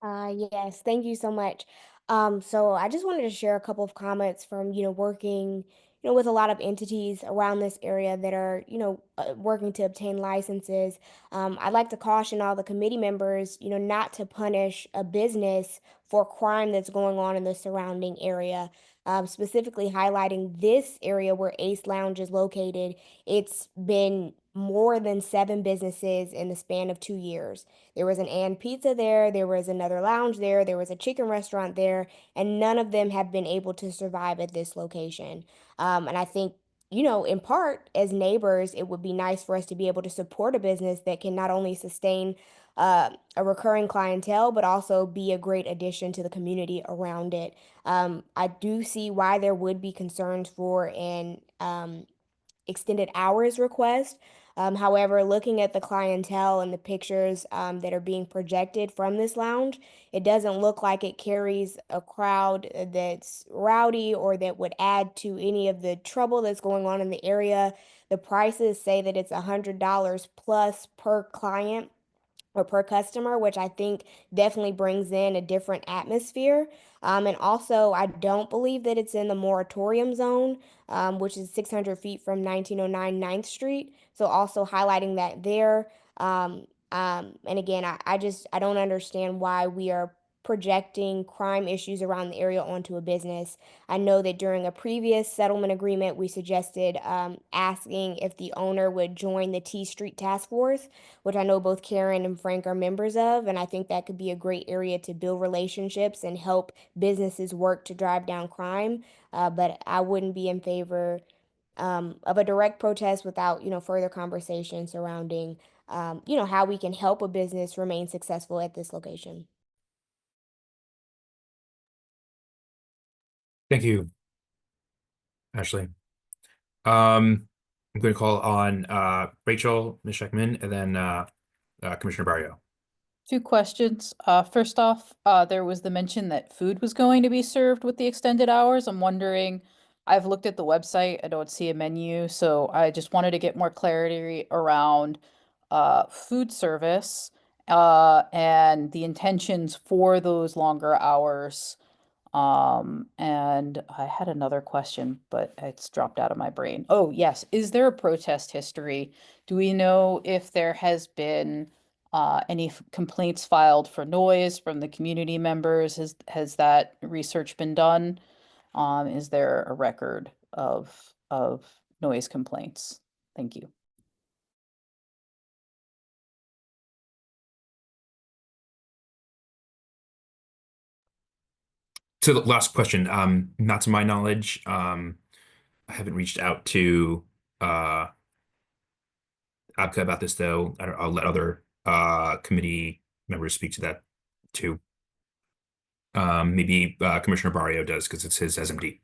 Yes, thank you so much. So I just wanted to share a couple of comments from, working, with a lot of entities around this area that are, working to obtain licenses. I'd like to caution all the committee members, not to punish a business for crime that's going on in the surrounding area. Specifically highlighting this area where Ace Lounge is located. It's been more than 7 businesses in the span of 2 years. There was an And Pizza there, there was another lounge there was a chicken restaurant there, and none of them have been able to survive at this location. And I think, in part, as neighbors, it would be nice for us to be able to support a business that can not only sustain a recurring clientele, but also be a great addition to the community around it. I do see why there would be concerns for an extended hours request. However, looking at the clientele and the pictures that are being projected from this lounge, it doesn't look like it carries a crowd that's rowdy or that would add to any of the trouble that's going on in the area. The prices say that it's $100 plus per client or per customer, which I think definitely brings in a different atmosphere. And also, I don't believe that it's in the moratorium zone, which is 600 feet from 1909 Ninth Street. So also highlighting that there. And again, I don't understand why we are projecting crime issues around the area onto a business. I know that during a previous settlement agreement, we suggested asking if the owner would join the T Street Task Force, which I know both Karen and Frank are members of. And I think that could be a great area to build relationships and help businesses work to drive down crime. But I wouldn't be in favor of a direct protest without, further conversation surrounding, how we can help a business remain successful at this location. Thank you, Ashley. I'm going to call on Rachel, Ms. Scheckman, and then Commissioner Barrio. 2 questions. First off, there was the mention that food was going to be served with the extended hours. I'm wondering, I've looked at the website, I don't see a menu, so I just wanted to get more clarity around food service and the intentions for those longer hours. And I had another question, but it's dropped out of my brain. Oh, yes. Is there a protest history? Do we know if there has been any complaints filed for noise from the community members? Has that research been done? Is there a record of noise complaints? Thank you. To the last question, not to my knowledge, I haven't reached out to ABCA about this though. I'll let other committee members speak to that too. Maybe Commissioner Barrio does because it's his SMD.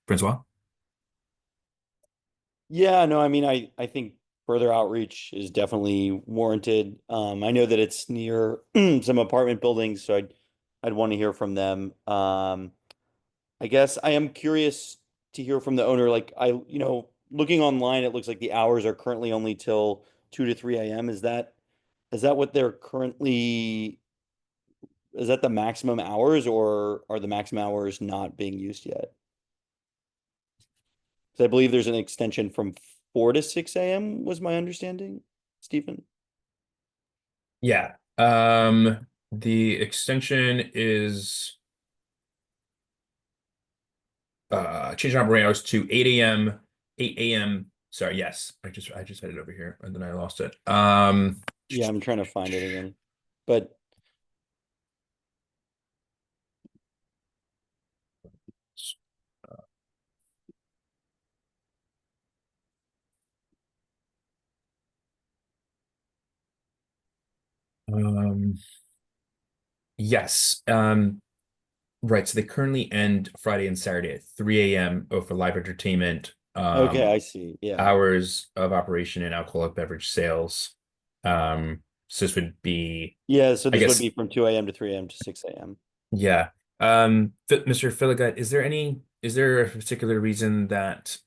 Francois? Yeah, no, I mean, I think further outreach is definitely warranted. I know that it's near some apartment buildings, so I'd want to hear from them. I guess I am curious to hear from the owner. Like looking online, it looks like the hours are currently only till 2 to 3 a.m. Is that what they're currently, is that the maximum hours, or are the maximum hours not being used yet? Because I believe there's an extension from 4 to 6 a.m. was my understanding, Stephen. Yeah. The extension is changing operating hours to 8 a.m., 8 a.m. Sorry, yes. I just had it over here and then I lost it. Yeah, I'm trying to find it again. But yes. Right. So they currently end Friday and Saturday at 3 a.m. for live entertainment. okay, I see. Yeah. Hours of operation and alcoholic beverage sales. So this would be, Yeah, so I this would guess, be from 2 a.m. to 3 a.m. to 6 a.m. yeah. Mr. Filigut, is there a particular reason that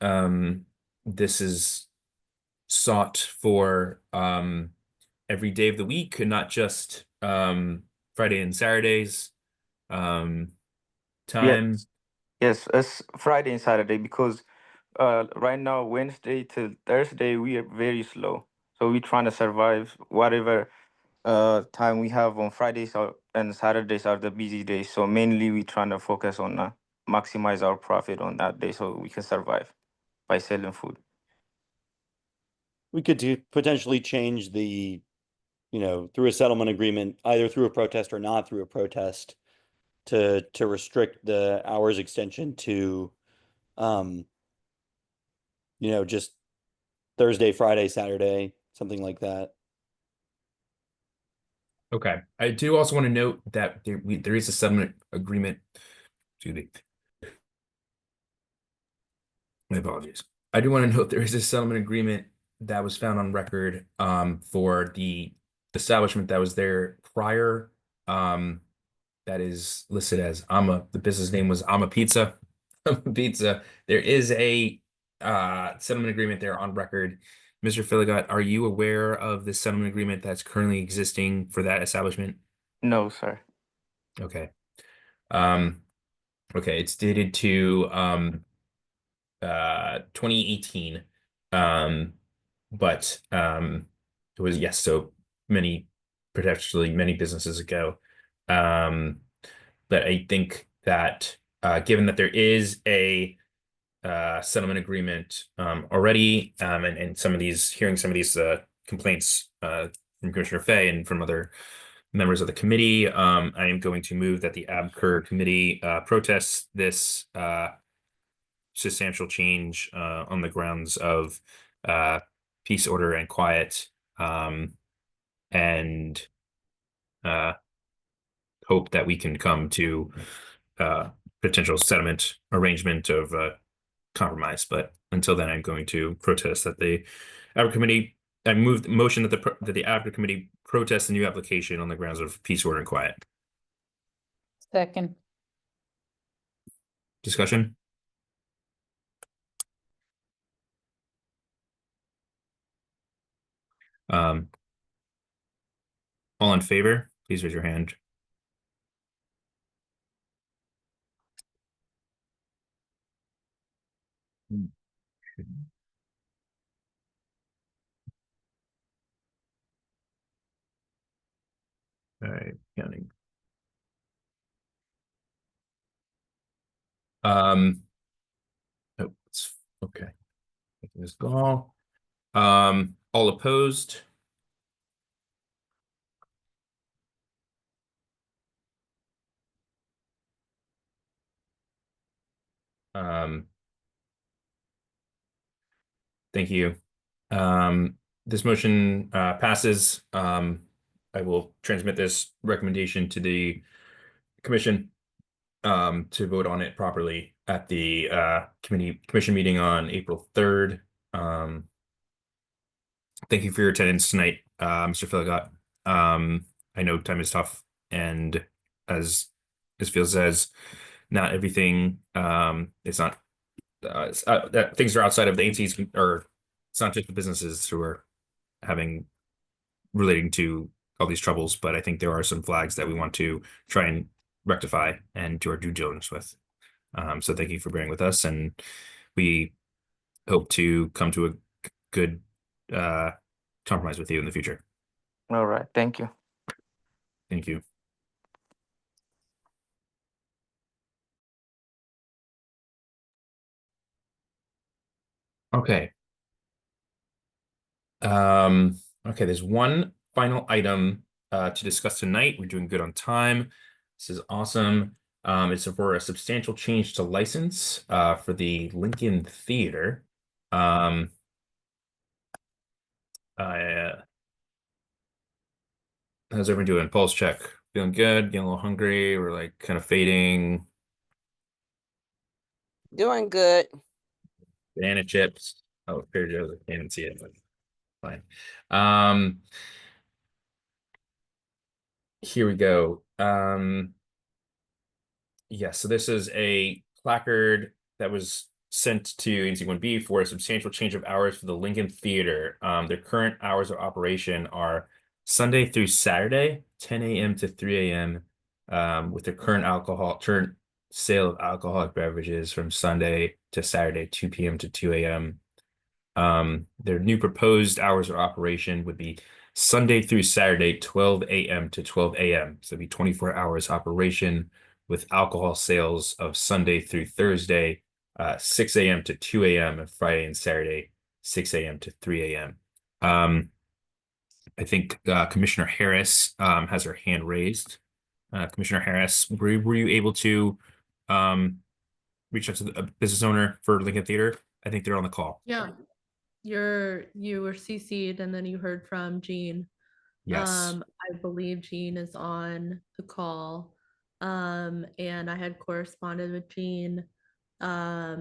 this is sought for every day of the week and not just Friday and Saturdays time? Yes, it's Friday and Saturday because right now Wednesday to Thursday we are very slow. So we're trying to survive whatever time we have on Fridays and Saturdays are the busy days. So mainly we trying to focus on maximize our profit on that day so we can survive by selling food. We could potentially change through a settlement agreement, either through a protest or not through a protest, to restrict the hours extension to, just Thursday, Friday, Saturday, something like that. Okay. I do also want to note that there is a settlement agreement. Excuse me. My apologies. I do want to note there is a settlement agreement that was found on record for the establishment that was there prior. That is listed as the business name was Ama Pizza. Pizza. There is a settlement agreement there on record. Mr. Filigut, are you aware of the settlement agreement that's currently existing for that establishment? No, sir. Okay. Okay, it's dated to 2018. But it was, yes, so potentially many businesses ago. But I think that given that there is a settlement agreement already, and hearing some of these complaints from Commissioner Fay and from other members of the committee, I am going to move that the ABCR committee protests this substantial change on the grounds of peace, order, and quiet, and hope that we can come to potential settlement arrangement of compromise. But until then, I'm going to protest that the Advocate Committee. I move the motion that the Advocate Committee protest the new application on the grounds of peace, order, and quiet. Second. Discussion. All in favor, please raise your hand. All right, counting. Oh, it's okay. Ms. Gall. All opposed? Thank you. This motion passes. I will transmit this recommendation to the commission to vote on it properly at the commission meeting on April 3rd. Thank you for your attendance tonight, Mr. Philgott. I know time is tough, and as Phil says, not everything it's not that things are outside of the ANC's, or it's not just the businesses who are having relating to all these troubles, but I think there are some flags that we want to try and rectify and do our due diligence with. So thank you for bearing with us, and we hope to come to a good compromise with you in the future. All right. Thank you. Thank you. Okay. Okay, there's one final item to discuss tonight. We're doing good on time. This is awesome. It's for a substantial change to license for the Lincoln Theater. How's everyone doing? Pulse check. Feeling good? Getting a little hungry? We're like kind of fading. Doing good. Banana chips. Oh, Trader Joe's. I can't even see it, but fine. Here we go. Yeah, so this is a placard that was sent to ANC1B for a substantial change of hours for the Lincoln Theater. Their current hours of operation are Sunday through Saturday, 10 a.m. to 3 a.m. With their current sale of alcoholic beverages from Sunday to Saturday, 2 p.m. to 2 a.m. Their new proposed hours of operation would be Sunday through Saturday, 12 a.m. to 12 a.m. So it'd be 24 hours operation with alcohol sales of Sunday through Thursday, 6 a.m. to 2 a.m. and Friday and Saturday, 6 a.m. to 3 a.m. I think Commissioner Harris has her hand raised. Commissioner Harris, were you able to reach out to the business owner for Lincoln Theater? I think they're on the call. Yeah. You were CC'd and then you heard from Jean. Yes. I believe Jean is on the call. And I had corresponded with Jean. But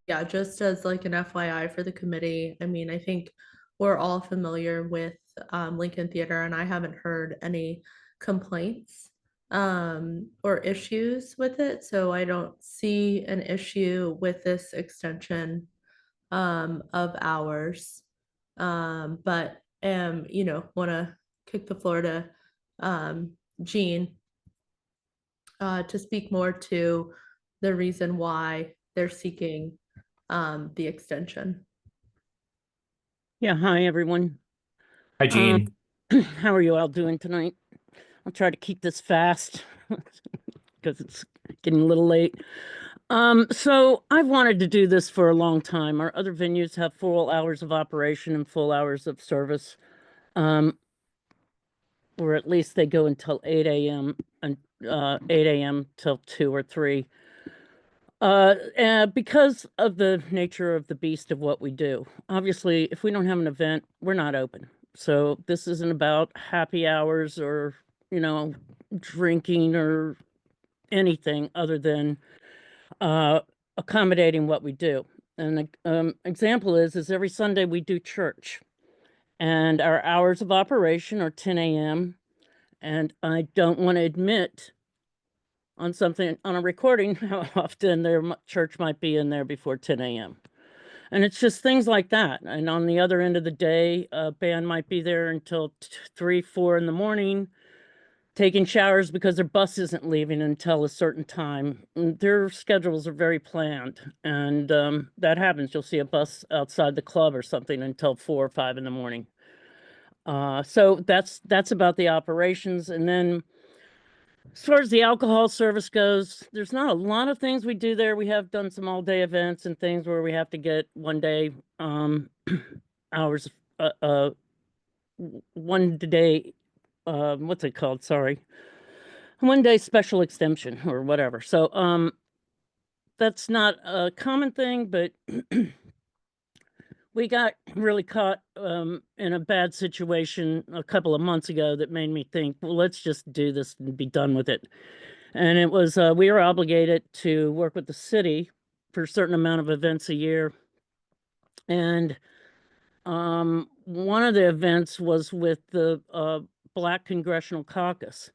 yeah, just as like an FYI for the committee, I mean, I think we're all familiar with Lincoln Theater, and I haven't heard any complaints or issues with it. So I don't see an issue with this extension of hours. But want to kick the floor to Jean to speak more to the reason why they're seeking the extension. Yeah, hi everyone. Hi, Jean. How are you all doing tonight? I'll try to keep this fast because it's getting a little late. So I've wanted to do this for a long time. Our other venues have full hours of operation and full hours of service. Or at least they go until 8 a.m. and 8 a.m. till 2 or 3. And because of the nature of the beast of what we do, obviously, if we don't have an event, we're not open. So this isn't about happy hours or, you know, drinking or anything other than accommodating what we do. An example is every Sunday we do church, and our hours of operation are 10 a.m. And I don't want to admit on something on a recording how often their church might be in there before 10 a.m. And it's just things like that. And on the other end of the day, a band might be there until 3, 4 in the morning, taking showers because their bus isn't leaving until a certain time. Their schedules are very planned, and that happens. You'll see a bus outside the club or something until 4 or 5 in the morning. So that's about the operations. And then as far as the alcohol service goes, there's not a lot of things we do there. We have done some all-day events and things where we have to get one-day hours, one-day, what's it called? Sorry. One-day special exemption or whatever. So that's not a common thing, but we got really caught in a bad situation a couple of months ago that made me think, well, let's just do this and be done with it. And it was, we were obligated to work with the city for a certain amount of events a year. And one of the events was with the Black Congressional Caucus.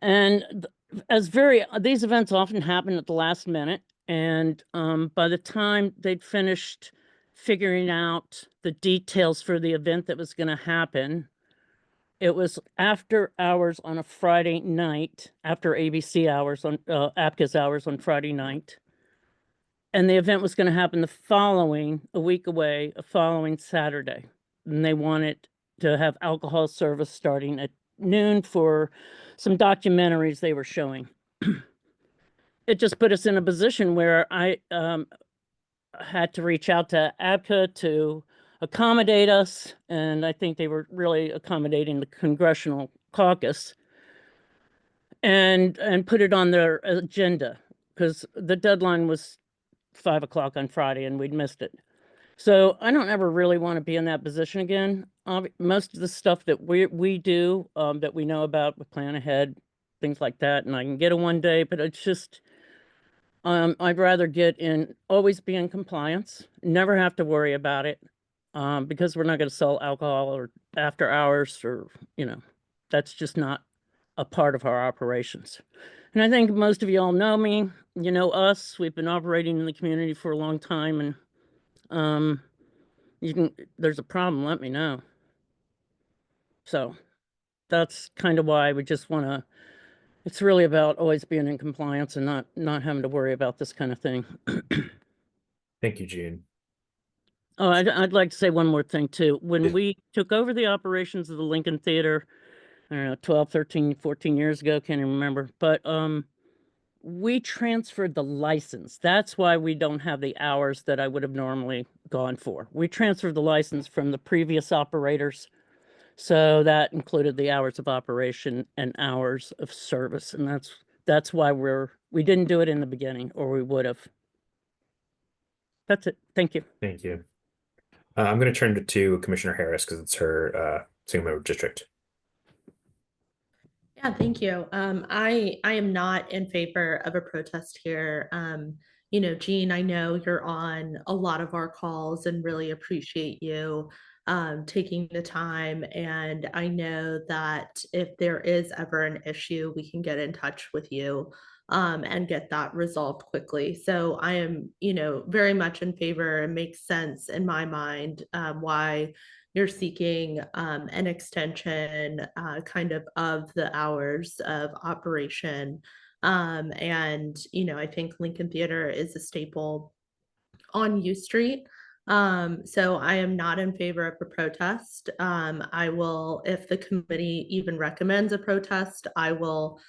And these events often happen at the last minute. And by the time they'd finished figuring out the details for the event that was going to happen, it was after hours on a Friday night, after ABC hours on APCA's hours on Friday night. And the event was going to happen a week away, a following Saturday. And they wanted to have alcohol service starting at noon for some documentaries they were showing. It just put us in a position where I had to reach out to ABCA to accommodate us, and I think they were really accommodating the Congressional Caucus and put it on their agenda because the deadline was 5 o'clock on Friday and we'd missed it. So I don't ever really want to be in that position again. Most of the stuff that we do that we know about, we plan ahead, things like that, and I can get a one day, but it's just I'd rather always be in compliance, never have to worry about it, because we're not going to sell alcohol or after hours or, you know, that's just not a part of our operations. And I think most of you all know me, you know us, we've been operating in the community for a long time, and there's a problem, let me know. So that's kind of why we just want to, it's really about always being in compliance and not having to worry about this kind of thing. Thank you, Gene. Oh, I'd like to say one more thing too. When we took over the operations of the Lincoln Theater, I don't know, 12, 13, 14 years ago, can't even remember, but we transferred the license. That's why we don't have the hours that I would have normally gone for. We transferred the license from the previous operators. So that included the hours of operation and hours of service. And that's why we didn't do it in the beginning, or we would have. That's it. Thank you. Thank you. I'm going to turn to Commissioner Harris because it's her single member district. Yeah, thank you. I am not in favor of a protest here. You know, Gene, I know you're on a lot of our calls and really appreciate you taking the time. And I know that if there is ever an issue, we can get in touch with you and get that resolved quickly. So I am, you know, very much in favor. It makes sense in my mind why you're seeking an extension kind of the hours of operation. And, you know, I think Lincoln Theater is a staple on U Street. So I am not in favor of a protest. I will, if the committee even recommends a protest, I will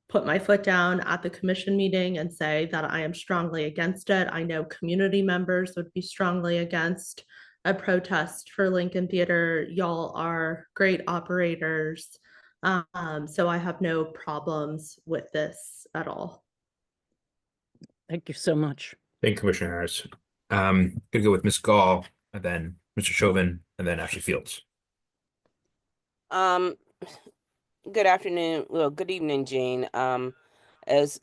put my foot down at the commission meeting and say that I am strongly against it. I know community members would be strongly against a protest for Lincoln Theater. Y'all are great operators. So I have no problems with this at all. Thank you so much. Thank you, Commissioner Harris. Gonna go with Ms. Gall, and then Mr. Chauvin, and then Ashley Fields. Um, Good afternoon. Well, good evening, Jane. As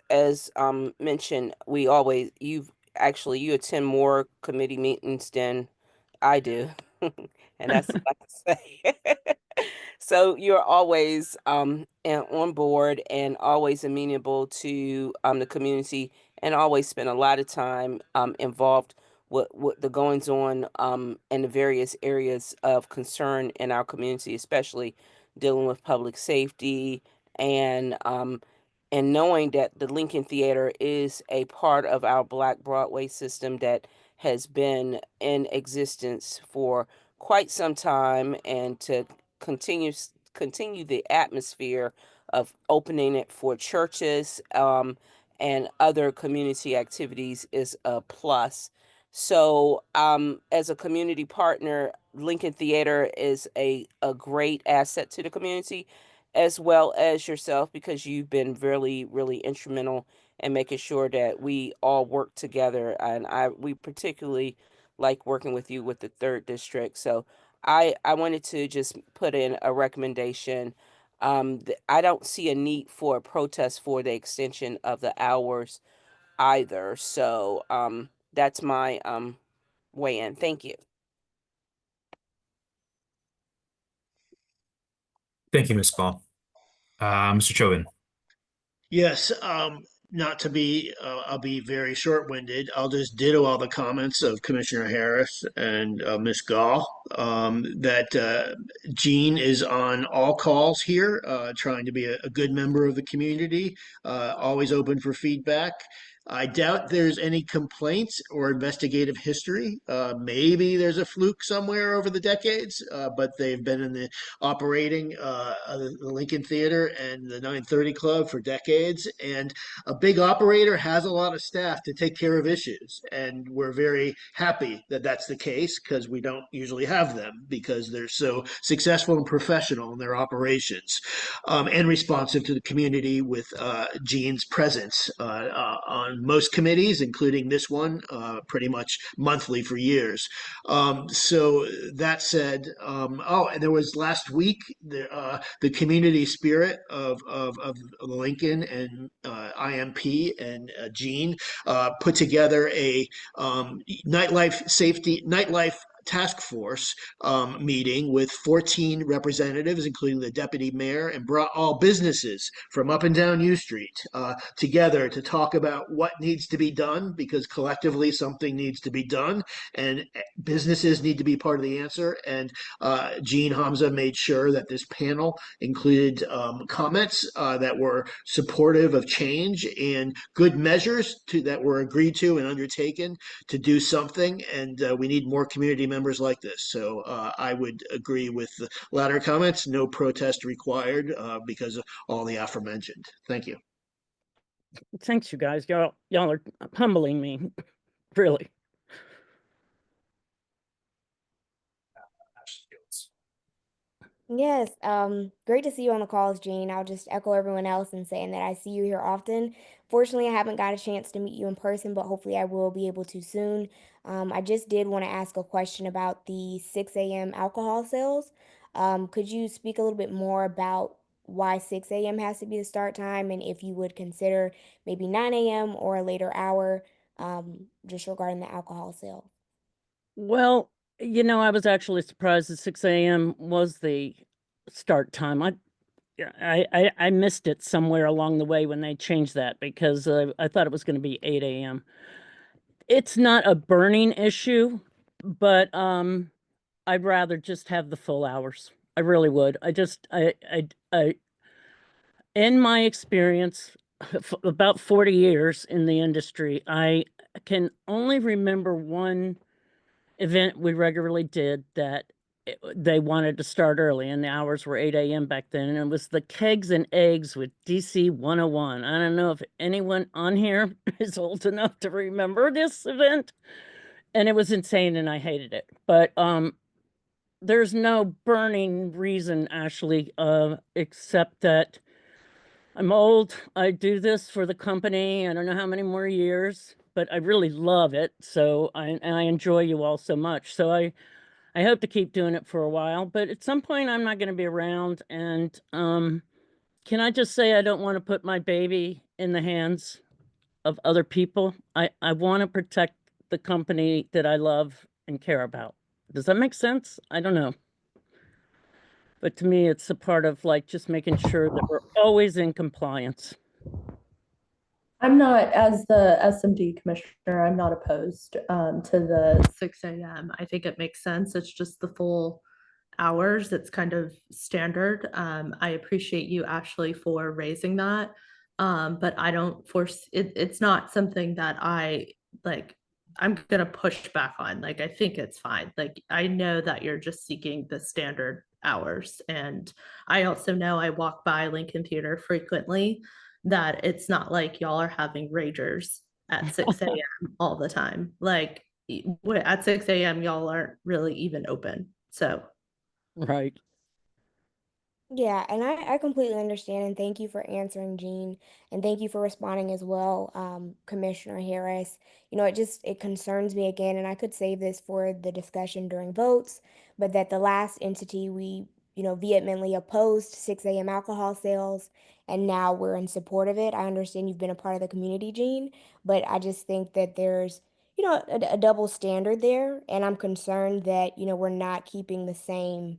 mentioned, you attend more committee meetings than I do, and that's a lot to say. So you're always on board and always amenable to the community, and always spend a lot of time involved with the goings on in the various areas of concern in our community, especially dealing with public safety and knowing that the Lincoln Theater is a part of our Black Broadway system that has been in existence for quite some time, and to continue continue the atmosphere of opening it for churches and other community activities is a plus. So, as a community partner, Lincoln Theater is a great asset to the community, as well as yourself, because you've been really, really instrumental in making sure that we all work together. And we particularly like working with you with the third district. So I wanted to just put in a recommendation. I don't see a need for a protest for the extension of the hours either. So that's my weigh in. Thank you. Thank you, Ms. Gall. Mr. Chauvin. Yes, not to be, I'll be very short-winded. I'll just ditto all the comments of Commissioner Harris and Ms. Gall. That Jean is on all calls here, trying to be a good member of the community, always open for feedback. I doubt there's any complaints or investigative history. Maybe there's a fluke somewhere over the decades, but they've been in the operating the Lincoln Theater and the 930 Club for decades. And a big operator has a lot of staff to take care of issues. And we're very happy that that's the case, because we don't usually have them, because they're so successful and professional in their operations, and responsive to the community with Gene's presence on most committees, including this one, pretty much monthly for years. So that said, oh, and there was last week the community spirit of Lincoln and IMP and Gene put together a nightlife task force meeting with 14 representatives, including the deputy mayor, and brought all businesses from up and down U Street together to talk about what needs to be done, because collectively something needs to be done, and businesses need to be part of the answer. And Gene Hamza made sure that this panel included comments that were supportive of change and good measures that were agreed to and undertaken to do something. And we need more community members like this. So I would agree with the latter comments. No protest required because of all the aforementioned. Thank you. Thanks, you guys. Y'all are humbling me, really. Yes, great to see you on the calls, Jean. I'll just echo everyone else in saying that I see you here often. Fortunately, I haven't got a chance to meet you in person, but hopefully I will be able to soon. I just did want to ask a question about the 6 a.m. alcohol sales. Could you speak a little bit more about why 6 a.m. has to be the start time, and if you would consider maybe 9 a.m. or a later hour, just regarding the alcohol sale? Well, I was actually surprised that 6 a.m. was the start time. I missed it somewhere along the way when they changed that, because I thought it was going to be 8 a.m. It's not a burning issue, but I'd rather just have the full hours. I really would. In my experience, about 40 years in the industry, I can only remember one event we regularly did that they wanted to start early, and the hours were 8 a.m. back then, and it was the Kegs and Eggs with DC 101. I don't know if anyone on here is old enough to remember this event, and it was insane, and I hated it. But there's no burning reason, Ashley, except that I'm old. I do this for the company. I don't know how many more years, but I really love it. So I enjoy you all so much. So I hope to keep doing it for a while, but at some point I'm not going to be around. And can I just say I don't want to put my baby in the hands of other people. I want to protect the company that I love and care about. Does that make sense? I don't know. But to me, it's a part of like just making sure that we're always in compliance. I'm not, as the SMD commissioner, I'm not opposed to the 6 a.m. I think it makes sense. It's just the full hours. It's kind of standard. I appreciate you, Ashley, for raising that. But I don't force it. It's not something that I like. I'm gonna push back on. Like, I think it's fine. Like, I know that you're just seeking the standard hours. And I also know I walk by Lincoln Theater frequently, that it's not like y'all are having ragers at 6 a.m. all the time. Like, at 6 a.m., y'all aren't really even open. So Right. Yeah, and I completely understand, and thank you for answering, Jean, and thank you for responding as well, Commissioner Harris. It concerns me again, and I could save this for the discussion during votes, but that the last entity we, vehemently opposed 6 a.m. alcohol sales, and now we're in support of it. I understand you've been a part of the community, Jean, but I just think that there's, a double standard there, and I'm concerned that, we're not keeping the same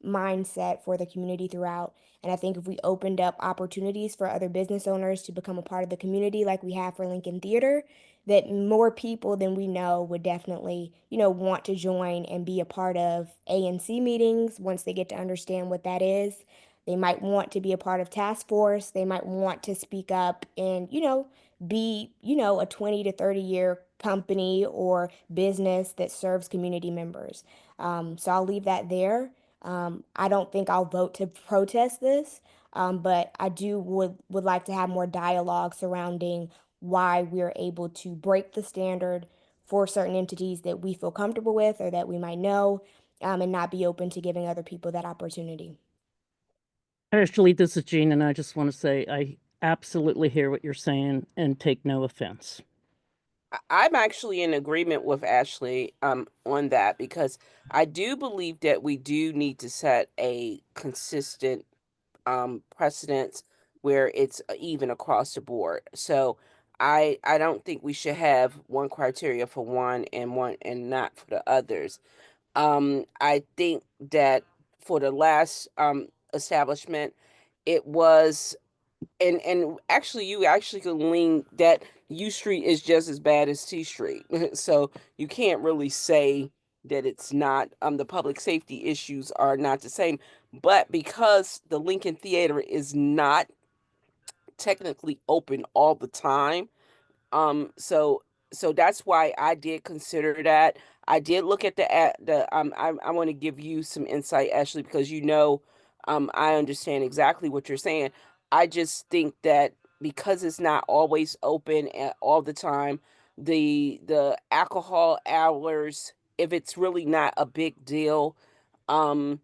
mindset for the community throughout. And I think if we opened up opportunities for other business owners to become a part of the community like we have for Lincoln Theater, that more people than we know would definitely, want to join and be a part of ANC meetings once they get to understand what that is. They might want to be a part of task force. They might want to speak up and, be, a 20 to 30 year company or business that serves community members. So I'll leave that there. I don't think I'll vote to protest this, but I would like to have more dialogue surrounding why we're able to break the standard for certain entities that we feel comfortable with or that we might know, and not be open to giving other people that opportunity. Ashley, this is Jean, and I just want to say I absolutely hear what you're saying and take no offense. I'm actually in agreement with Ashley on that, because I do believe that we do need to set a consistent precedence where it's even across the board. So I don't think we should have one criteria for one and not for the others. I think that for the last establishment, it was, and actually you actually can lean that U Street is just as bad as T Street. So you can't really say that it's not, the public safety issues are not the same. But because the Lincoln Theater is not technically open all the time, so that's why I did consider that. I did look at I want to give you some insight, Ashley, because I understand exactly what you're saying. I just think that because it's not always open all the time, the alcohol hours, if it's really not a big deal, um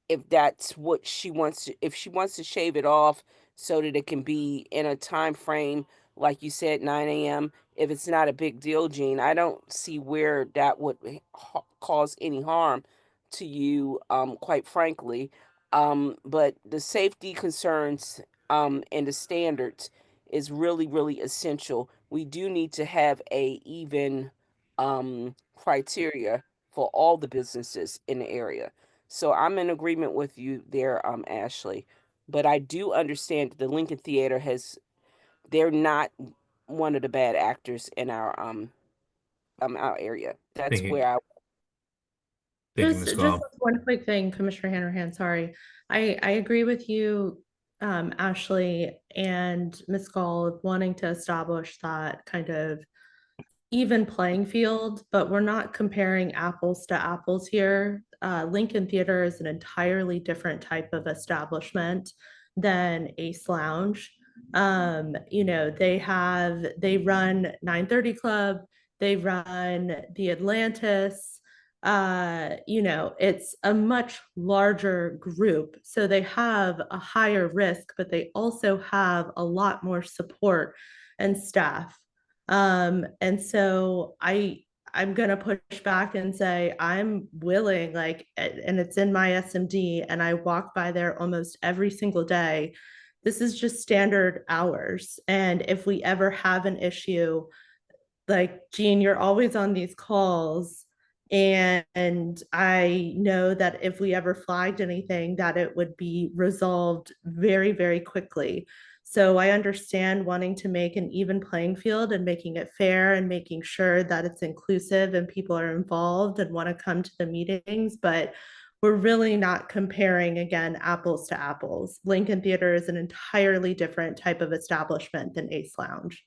if that's what she wants to, if she wants to shave it off so that it can be in a time frame like you said, 9 a.m., if it's not a big deal, Gene, I don't see where that would cause any harm to you, quite frankly. But the safety concerns and the standards is really, really essential. We do need to have a even criteria for all the businesses in the area. So I'm in agreement with you there, Ashley. But I do understand that the Lincoln Theater they're not one of the bad actors in our area. That's Thank you. where I Thank you, Just Ms. just Gall. one quick thing, Commissioner Hanrahan, sorry. I agree with you, Ashley and Ms. Gall, of wanting to establish that kind of even playing field, but we're not comparing apples to apples here. Lincoln Theater is an entirely different type of establishment than Ace Lounge. They run 930 Club, they run the Atlantis, it's a much larger group. So they have a higher risk, but they also have a lot more support and staff. And so I'm going to push back and say I'm willing, like, and it's in my SMD, and I walk by there almost every single day. This is just standard hours. And if we ever have an issue, like, Jean, you're always on these calls. And I know that if we ever flagged anything, that it would be resolved very, very quickly. So I understand wanting to make an even playing field and making it fair and making sure that it's inclusive and people are involved and want to come to the meetings, but we're really not comparing, again, apples to apples. Lincoln Theater is an entirely different type of establishment than Ace Lounge.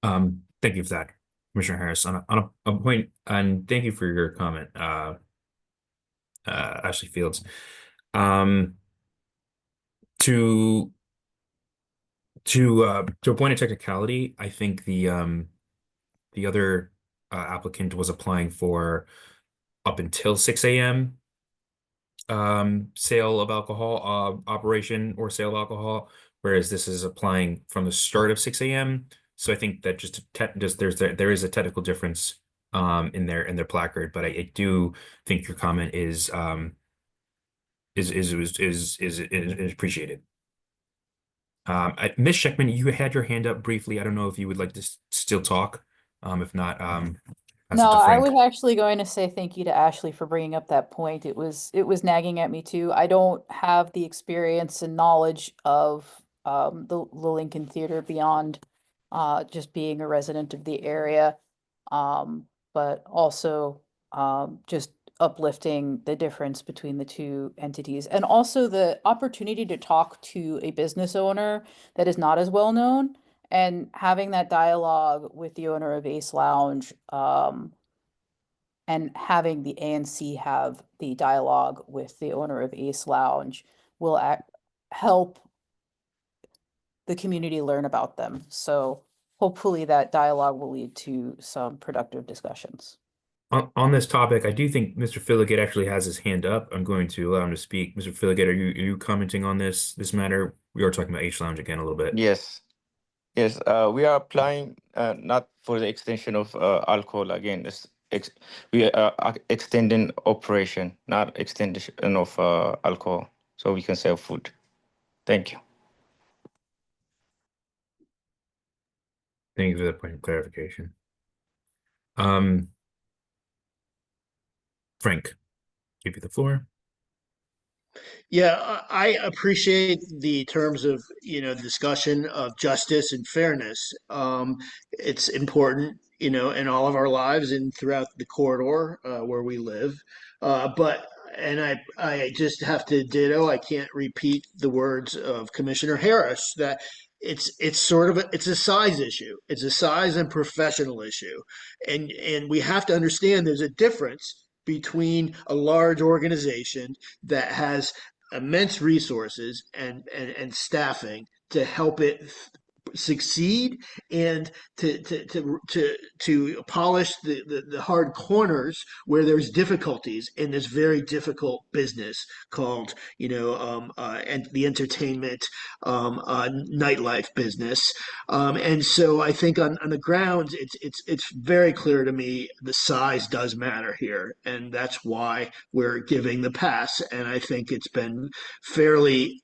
Thank you for that, Commissioner Harris. On a point, and thank you for your comment, Ashley Fields. To a point of technicality, I think the other applicant was applying for up until 6 a.m. Sale of alcohol, operation or sale of alcohol, whereas this is applying from the start of 6 a.m. So I think that just there is a technical difference in their placard, but I do think your comment is appreciated. Ms. Scheckman, you had your hand up briefly. I don't know if you would like to still talk. If not, pass it No, to I Frank. was actually going to say thank you to Ashley for bringing up that point. It was nagging at me too. I don't have the experience and knowledge of the Lincoln Theater beyond just being a resident of the area, but also just uplifting the difference between the two entities, and also the opportunity to talk to a business owner that is not as well known, and having that dialogue with the owner of Ace Lounge, and having the ANC have the dialogue with the owner of Ace Lounge will help the community learn about them. So hopefully that dialogue will lead to some productive discussions. On this topic, I do think Mr. Filligate actually has his hand up. I'm going to allow him to speak. Mr. Filligate, are you commenting on this matter? We are talking about H Lounge again a little bit. Yes. Yes, we are applying not for the extension of alcohol again. We are extending operation, not extension of alcohol, so we can sell food. Thank you. Thank you for that point of clarification. Frank, give you the floor. Yeah, I appreciate the terms of, discussion of justice and fairness. It's important, in all of our lives and throughout the corridor where we live. And I just have to ditto. I can't repeat the words of Commissioner Harris that it's sort of it's a size issue. It's a size and professional issue, and we have to understand there's a difference between a large organization that has immense resources and staffing to help it succeed and to polish the hard corners where there's difficulties in this very difficult business called and the entertainment nightlife business, and so I think on the grounds it's very clear to me the size does matter here, and that's why we're giving the pass, and I think it's been fairly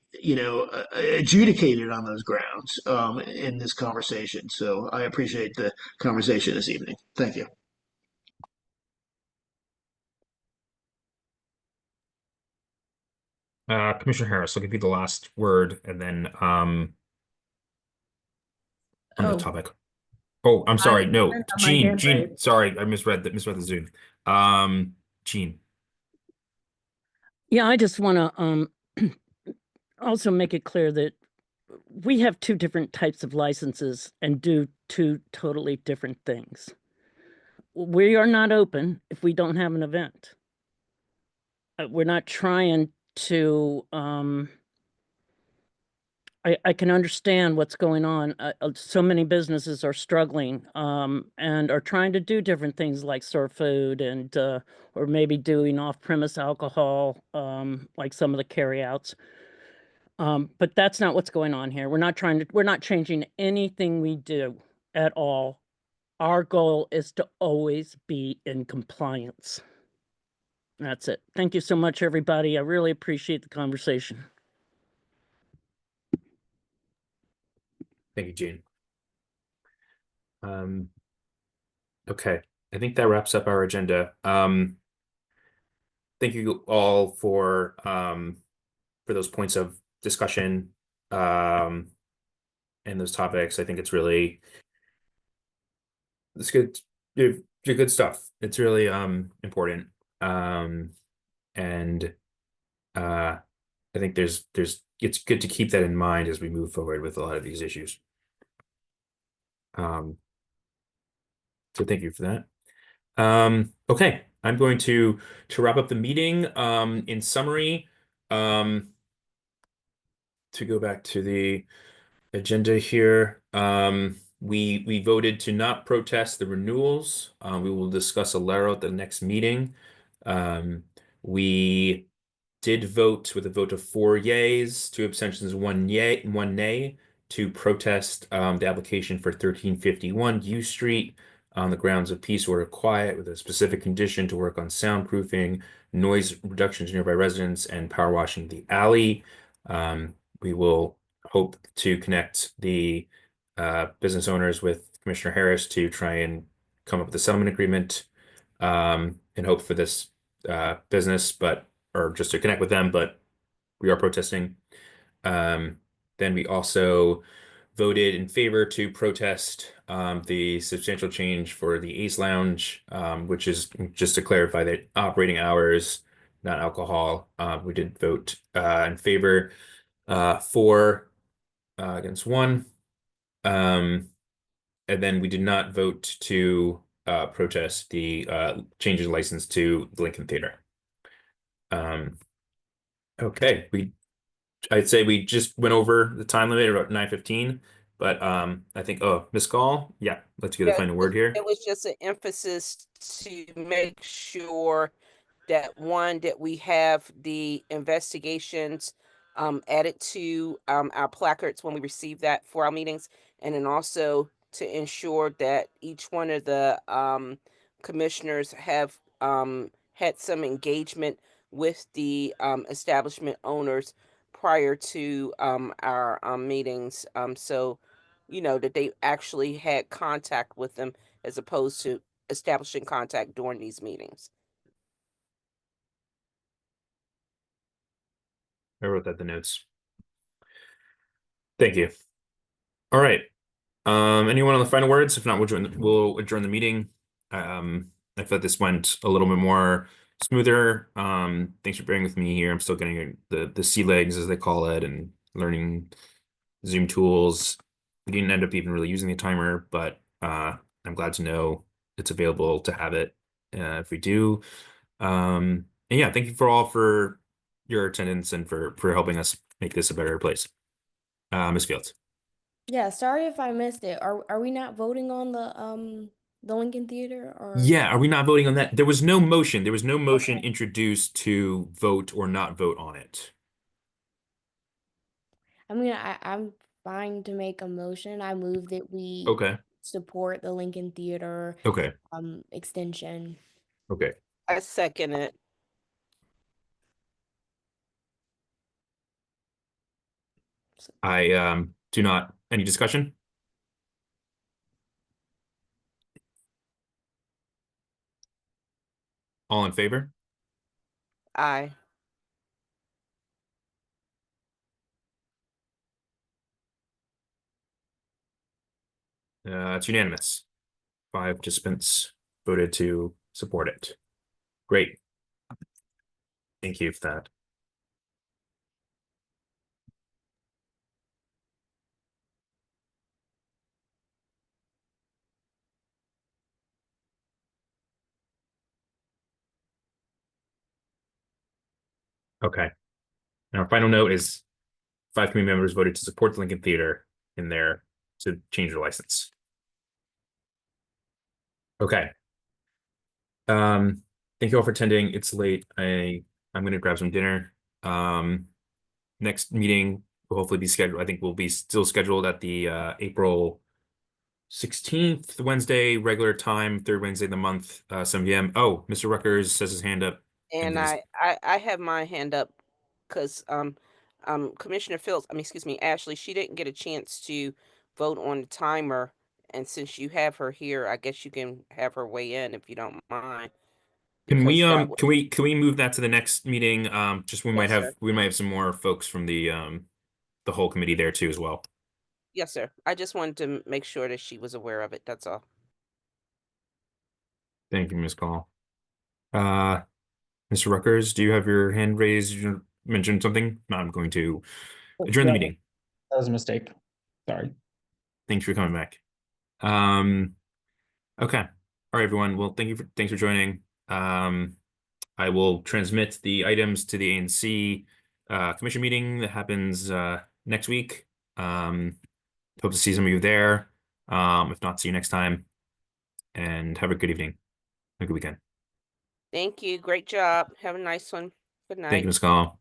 adjudicated on those grounds in this conversation. So I appreciate the conversation this evening. Thank you. Commissioner Harris, I'll give you the last word, and then on the topic. Oh, I'm sorry. No, Jean. Sorry, I misread the Zoom. Jean. Yeah, I just want to also make it clear that we have two different types of licenses and do two totally different things. We are not open if we don't have an event. We're not trying to I can understand what's going on. So many businesses are struggling and are trying to do different things like serve food and or maybe doing off-premise alcohol, like some of the carryouts. But that's not what's going on here. We're not changing anything we do at all. Our goal is to always be in compliance. That's it. Thank you so much, everybody. I really appreciate the conversation. Thank you, Jane. Okay, I think that wraps up our agenda. Thank you all for those points of discussion and those topics. I think it's good. You're good stuff. It's really important. And I think it's good to keep that in mind as we move forward with a lot of these issues. So thank you for that. Okay, I'm going to wrap up the meeting. In summary, to go back to the agenda here, we voted to not protest the renewals. We will discuss Alero at the next meeting. We did vote with a vote of 4 yeas, 2 abstentions, 1 nay to protest the application for 1351 U Street on the grounds of peace, order, quiet, with a specific condition to work on soundproofing, noise reduction to nearby residents, and power washing the alley. We will hope to connect the business owners with Commissioner Harris to try and come up with a settlement agreement and hope for this business, or just to connect with them, but we are protesting. Then we also voted in favor to protest the substantial change for the Ace Lounge, which is just to clarify that operating hours, not alcohol. We did vote in favor, 4 against 1. And then we did not vote to protest the change of license to the Lincoln Theater. Okay, I'd say we just went over the time limit about 9:15, but I think, oh, Ms. Gall, yeah, let's get a final word here. It was just an emphasis to make sure that we have the investigations added to our placards when we receive that for our meetings, and then also to ensure that each one of the commissioners have had some engagement with the establishment owners prior to our meetings, so that they actually had contact with them as opposed to establishing contact during these meetings. I wrote that in the notes. Thank you. All right. Anyone on the final words? If not, we'll adjourn the meeting. I thought this went a little bit more smoother. Thanks for bearing with me here. I'm still getting the sea legs, as they call it, and learning Zoom tools. We didn't end up even really using the timer, but I'm glad to know it's available to have it if we do. And yeah, thank you for your attendance and for helping us make this a better place. Ms. Fields. Yeah, sorry if I missed it. Are we not voting on the Lincoln Theater or? Yeah, are we not voting on that? There was no motion. There was no motion Okay. introduced to vote or not vote on it. I mean, I'm fine to make a motion. I move that we Okay. support the Lincoln Theater Okay. extension. Okay. I second it. I do not. Any discussion? All in favor? Aye. It's unanimous. 5 participants voted to support it. Great. Thank you for that. Okay. And our final note is 5 committee members voted to support the Lincoln Theater in there to change their license. Okay. Thank you all for attending. It's late. I'm gonna grab some dinner. Next meeting will hopefully be scheduled. I think we'll be still scheduled at the April 16th, Wednesday, regular time, third Wednesday of the month, 7 p.m. Oh, Mr. Ruckers says his hand up. And I have my hand up because Commissioner Phillips, excuse me, Ashley, she didn't get a chance to vote on the timer, and since you have her here, I guess you can have her weigh in if you don't mind. Can we Because that can we move that to the next meeting? Just we might Yes, have sir. some more folks from the whole committee there too as well. Yes, sir. I just wanted to make sure that she was aware of it. That's all. Thank you, Ms. Call. Mr. Ruckers, do you have your hand raised? You mentioned something? No, I'm going to adjourn the Yeah, meeting. that was a mistake. Sorry. Thanks for coming back. Okay. All right, everyone. Well, thanks for joining. I will transmit the items to the ANC commission meeting that happens next week. Hope to see some of you there. If not, see you next time. And have a good evening. Have a good weekend. Thank you. Great job. Have a nice one. Good night. Thank you, Ms. Call.